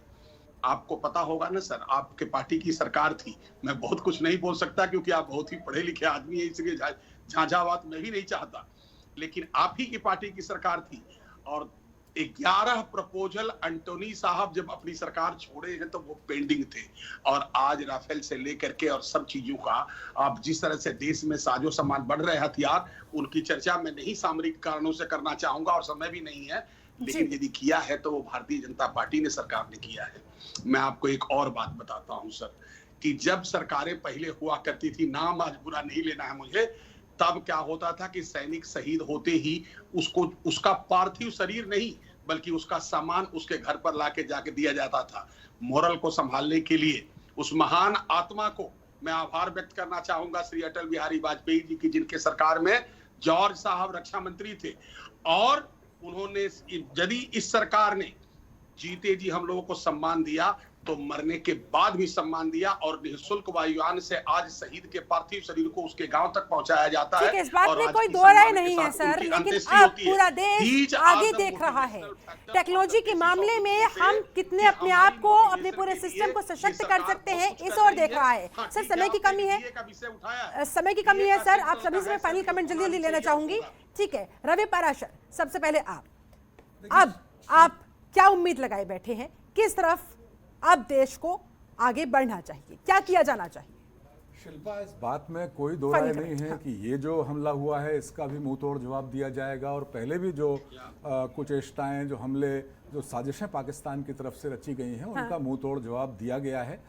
आपको पता होगा ना सर, आपके पार्टी की सरकार थी। मैं बहुत कुछ नहीं बोल सकता क्योंकि आप बहुत ही पढ़े लिखे आदमी है, इसलिए झांझावात मैं भी नहीं चाहता। लेकिन आप ही की पार्टी की सरकार थी और 11 प्रपोजल एंटोनी साहब जब अपनी सरकार छोड़े हैं तो वो पेंडिंग थे। और आज राफेल से लेकर के और सब चीजों का आप जिस तरह से देश में साजो सामान बढ़ रहे हथियार, उनकी चर्चा मैं नहीं सामरिक कारणों से करना चाहूंगा और समय भी नहीं है। लेकिन यदि किया है तो वो भारतीय जनता पार्टी ने, सरकार ने किया है। मैं आपको एक और बात बताता हूं सर, कि जब सरकारें पहले हुआ करती थी, नाम आज बुरा नहीं लेना है मुझे, तब क्या होता था कि सैनिक शहीद होते ही उसको, उसका पार्थिव शरीर नहीं बल्कि उसका सामान उसके घर पर लाके जाके दिया जाता था। मोरल को संभालने के लिए उस महान आत्मा को मैं आभार व्यक्त करना चाहूंगा श्री अटल बिहारी वाजपेयी जी की, जिनके सरकार में जॉर्ज साहब रक्षा मंत्री थे। और उन्होंने, यदि इस सरकार ने जीते जी हम लोगों को सम्मान दिया तो मरने के बाद भी सम्मान दिया और निःशुल्क वायुयान से आज शहीद के पार्थिव शरीर को उसके गांव तक पहुंचाया जाता है। इस बात में कोई दो राय नहीं है सर, लेकिन अब पूरा देश आगे देख रहा है। टेक्नोलॉजी के मामले में हम कितने अपने आप को, अपने पूरे सिस्टम को सशक्त कर सकते हैं, इस ओर देख रहा है। सर समय की कमी है, समय की कमी है सर। आप सभी से फाइनल कमेंट जल्दी जल्दी लेना चाहूंगी। ठीक है रवि पराशर, सबसे पहले अब आप क्या उम्मीद लगाए बैठे हैं, किस तरफ अब देश को आगे बढ़ना चाहिए, क्या किया जाना चाहिए? शिल्पा, इस बात में कोई दो राय नहीं है कि ये जो हमला हुआ है इसका भी मुंह तोड़ जवाब दिया जाएगा। और पहले भी जो कुछ चेष्टाएं, जो हमले, जो साजिशें पाकिस्तान की तरफ से रची गई हैं, उनका मुंह तोड़ जवाब दिया गया है।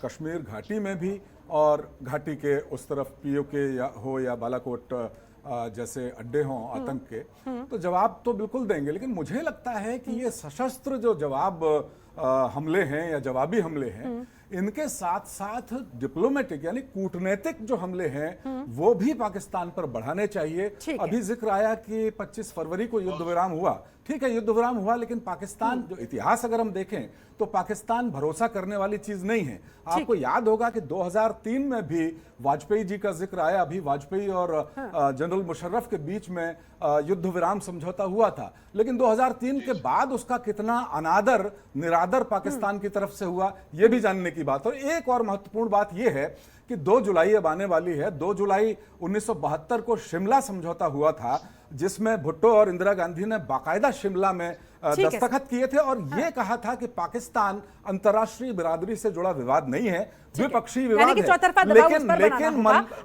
कश्मीर घाटी में भी और घाटी के उस तरफ पीओके हो या बालाकोट जैसे अड्डे हों आतंक के, तो जवाब तो बिल्कुल देंगे। लेकिन मुझे लगता है कि ये सशस्त्र जो जवाब हमले हैं या जवाबी हमले हैं, इनके साथ साथ डिप्लोमेटिक यानी कूटनीतिक जो हमले हैं वो भी पाकिस्तान पर बढ़ाने चाहिए। अभी जिक्र आया कि 25 फरवरी को युद्ध विराम हुआ, ठीक है युद्ध विराम हुआ, लेकिन पाकिस्तान जो इतिहास अगर हम देखें तो पाकिस्तान भरोसा करने वाली चीज नहीं है। आपको याद होगा कि 2003 में भी वाजपेयी जी का जिक्र आया, अभी वाजपेयी और जनरल मुशर्रफ के बीच में युद्ध विराम समझौता हुआ था, लेकिन 2003 के बाद उसका कितना अनादर निरादर पाकिस्तान की तरफ से हुआ ये भी जानने की बात। और एक और महत्वपूर्ण बात यह है कि 2 जुलाई अब आने वाली है। 2 जुलाई 1972 को शिमला समझौता हुआ था, जिसमें भुट्टो और इंदिरा गांधी ने बाकायदा शिमला में दस्तखत किए थे और ये कहा था कि पाकिस्तान अंतर्राष्ट्रीय बिरादरी से जुड़ा विवाद नहीं है, द्विपक्षीय विवाद है। लेकिन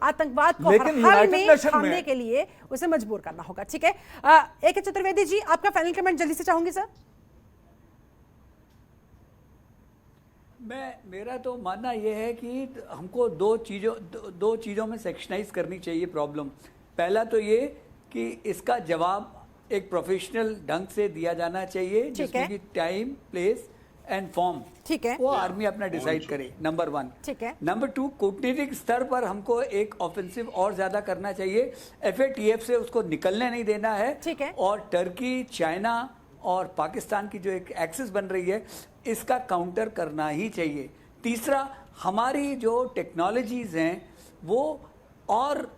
आतंकवाद को हर हाल में थामने के लिए उसे मजबूर करना होगा। ठीक है, ए के चतुर्वेदी जी, आपका फाइनल कमेंट जल्दी से चाहूंगी सर। मेरा तो मानना यह है कि हमको दो चीज़ों में सेक्शनाइज करनी चाहिए प्रॉब्लम। पहला तो ये कि इसका जवाब एक प्रोफेशनल ढंग से दिया जाना चाहिए, जिसमें कि टाइम, प्लेस एंड फॉर्म, ठीक है, वो आर्मी अपना डिसाइड करे, नंबर 1। ठीक है। नंबर 2, कूटनीतिक स्तर पर हमको एक ऑफेंसिव और ज्यादा करना चाहिए। FATF से उसको निकलने नहीं देना है। ठीक है। और टर्की, चाइना और पाकिस्तान की जो एक एक्सिस बन रही है, इसका काउंटर करना ही चाहिए। तीसरा, हमारी जो टेक्नोलॉजीज हैं वो और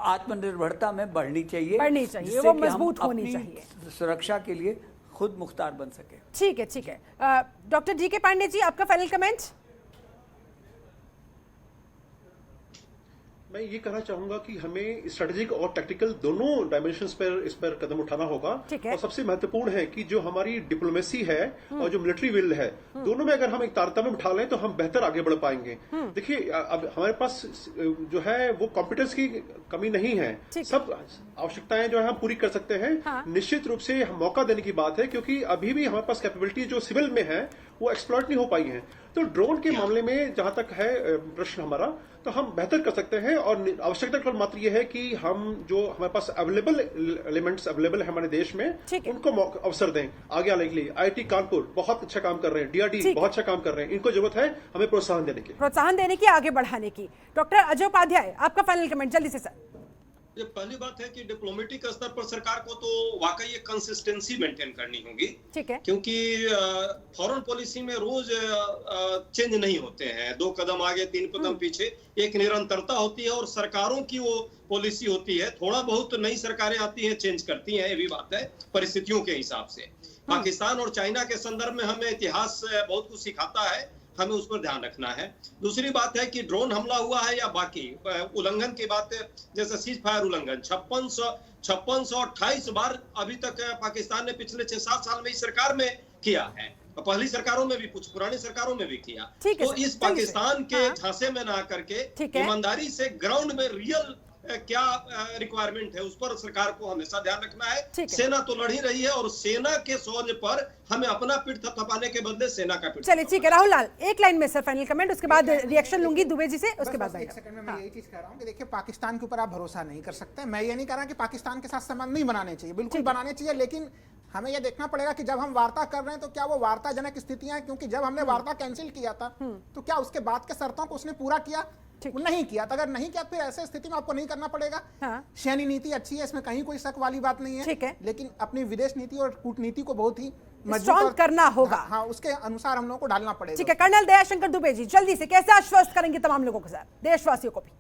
आत्मनिर्भरता में बढ़नी चाहिए, वो मजबूत होनी चाहिए, सुरक्षा के लिए खुद मुख्तार बन सके। ठीक है, ठीक है। डॉक्टर DK पांडे जी, आपका फाइनल कमेंट। मैं ये कहना चाहूंगा कि हमें स्ट्रेटेजिक और टैक्टिकल दोनों डायमेंशंस पर इस पर कदम उठाना होगा। और सबसे महत्वपूर्ण है कि जो हमारी डिप्लोमेसी है और जो मिलिट्री विल है, दोनों में अगर हम एक तारतम्य बिठा लें तो हम बेहतर आगे बढ़ पाएंगे। देखिए, अब हमारे पास जो है वो कॉम्पिटेंस की कमी नहीं है, सब आवश्यकताएं जो है हम पूरी कर सकते हैं। निश्चित रूप से मौका देने की बात है, क्योंकि अभी भी हमारे पास कैपेबिलिटी जो सिविल में है वो एक्सप्लॉइट नहीं हो पाई है। तो ड्रोन के मामले में जहां तक है प्रश्न हमारा, तो हम बेहतर कर सकते हैं। और आवश्यकता केवल मात्र ये है कि हम जो हमारे पास अवेलेबल एलिमेंट्स अवेलेबल है हमारे देश में, उनको अवसर दें आगे आने के लिए। IIT कानपुर बहुत अच्छा काम कर रहे हैं, DRD बहुत अच्छा काम कर रहे हैं, इनको जरूरत है हमें प्रोत्साहन देने की, आगे बढ़ाने की। डॉक्टर अजय उपाध्याय, आपका फाइनल कमेंट जल्दी से सर। ये पहली बात है कि डिप्लोमेटिक स्तर पर सरकार को तो वाकई एक कंसिस्टेंसी मेंटेन करनी होगी। ठीक है। क्योंकि फॉरेन पॉलिसी में रोज चेंज नहीं होते हैं, 2 कदम आगे 3 कदम पीछे, एक निरंतरता होती है और सरकारों की वो पॉलिसी होती है। थोड़ा बहुत नई सरकारें आती हैं, चेंज करती हैं, ये भी बात है परिस्थितियों के हिसाब से। पाकिस्तान और चाइना के संदर्भ में हमें इतिहास बहुत कुछ सिखाता है, हमें उस पर ध्यान रखना है। दूसरी बात है कि ड्रोन हमला हुआ है या बाकी उल्लंघन की बात, जैसे सीज फायर उल्लंघन 5628 बार अभी तक पाकिस्तान ने पिछले 6-7 साल में इस सरकार में किया है, पहली सरकारों में भी, कुछ पुरानी सरकारों में भी किया। तो इस पाकिस्तान के झांसे में ना करके ईमानदारी से ग्राउंड में रियल क्या रिक्वायरमेंट है उस पर सरकार को हमेशा ध्यान रखना है। सेना तो लड़ ही रही है और सेना के सोच पर हमें अपना पीठ थपथपाने के बदले सेना का पीठ। चलिए ठीक है, राहुल लाल एक लाइन में सर फाइनल कमेंट, उसके बाद रिएक्शन लूंगी दुबे जी से, उसके बाद एक सेकंड में मैं यही चीज कह रहा हूँ कि देखिए, पाकिस्तान के ऊपर आप भरोसा नहीं कर सकते। मैं ये नहीं कह रहा कि पाकिस्तान के साथ संबंध नहीं बनाने चाहिए, बिल्कुल बनाने चाहिए, लेकिन हमें यह देखना पड़ेगा कि जब हम वार्ता कर रहे हैं तो क्या वो वार्ताजनक स्थितियां, क्योंकि जब हमने वार्ता कैंसिल किया था तो क्या उसके बाद के शर्तों को उसने पूरा किया? नहीं किया। तो अगर नहीं किया फिर ऐसे स्थिति में आपको नहीं करना पड़ेगा। सैन्य नीति अच्छी है, इसमें कहीं कोई शक वाली बात नहीं है, लेकिन अपनी विदेश नीति और कूटनीति को बहुत ही मजबूत करना होगा। हाँ, उसके अनुसार हम लोगों को डालना पड़ेगा। ठीक है, कर्नल दयाशंकर दुबे जी जल्दी से कैसे आश्वस्त करेंगे तमाम लोगों के साथ, देशवासियों को भी?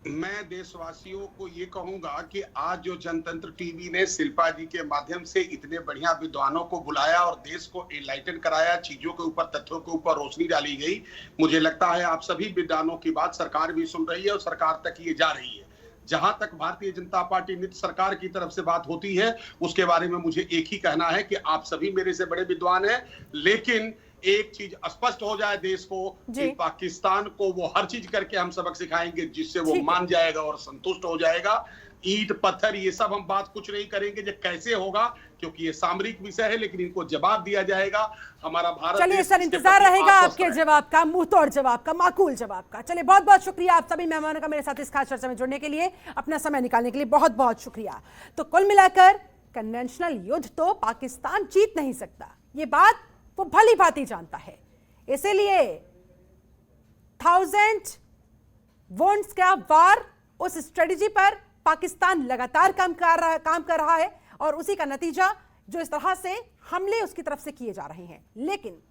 मैं देशवासियों को ये कहूंगा कि आज जो जनतंत्र टीवी ने शिल्पा जी के माध्यम से इतने बढ़िया विद्वानों को बुलाया और देश को एनलाइटन कराया, चीजों के ऊपर, तथ्यों के ऊपर रोशनी डाली गई, मुझे लगता है आप सभी विद्वानों की बात सरकार भी सुन रही है और सरकार तक ये जा रही है। जहां तक भारतीय जनता पार्टी नित्य सरकार की तरफ से बात होती है, उसके बारे में मुझे एक ही कहना है कि आप सभी मेरे से बड़े विद्वान हैं, लेकिन एक चीज स्पष्ट हो जाए देश को कि पाकिस्तान को वो हर चीज करके हम सबक सिखाएंगे जिससे वो मान जाएगा और संतुष्ट हो जाएगा। ईंट पत्थर ये सब हम बात कुछ नहीं करेंगे जो कैसे होगा, क्योंकि ये सामरिक विषय है, लेकिन इनको जवाब दिया जाएगा। हमारा भारत, चलिए सर, इंतजार रहेगा आपके जवाब का, मुंह तोड़ जवाब का, माकूल जवाब का। चलिए बहुत बहुत शुक्रिया आप सभी मेहमानों का मेरे साथ इस खास चर्चा में जुड़ने के लिए, अपना समय निकालने के लिए बहुत बहुत शुक्रिया। तो कुल मिलाकर कन्वेंशनल युद्ध तो पाकिस्तान जीत नहीं सकता, ये बात वो भली भांति जानता है। इसीलिए 1000 वॉन्ट्स का वार, उस स्ट्रेटजी पर पाकिस्तान लगातार काम कर रहा है और उसी का नतीजा जो इस तरह से हमले उसकी तरफ से किए जा रहे हैं। लेकिन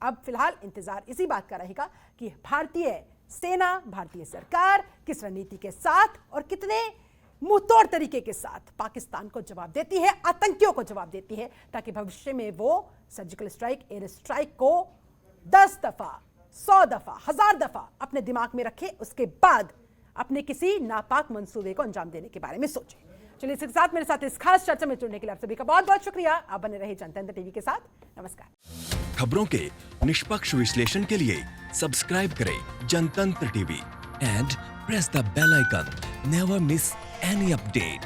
अब फिलहाल इंतजार इसी बात का रहेगा कि भारतीय सेना, भारतीय सरकार किस रणनीति के साथ और कितने मुंहतोड़ तरीके के साथ पाकिस्तान को जवाब देती है, आतंकियों को जवाब देती है, ताकि भविष्य में वो सर्जिकल स्ट्राइक, एयर स्ट्राइक को 10 दफा, 100 दफा, 1000 दफा अपने दिमाग में रखे, उसके बाद अपने किसी नापाक मंसूबे को अंजाम देने के बारे में सोचे। चलिए, इसके साथ मेरे साथ इस खास चर्चा में जुड़ने के लिए आप सभी का बहुत बहुत शुक्रिया। आप बने रहे जनतंत्र टीवी के साथ। नमस्कार। खबरों के निष्पक्ष विश्लेषण के लिए सब्सक्राइब करें Jantantra TV and press the bell icon. Never miss any update.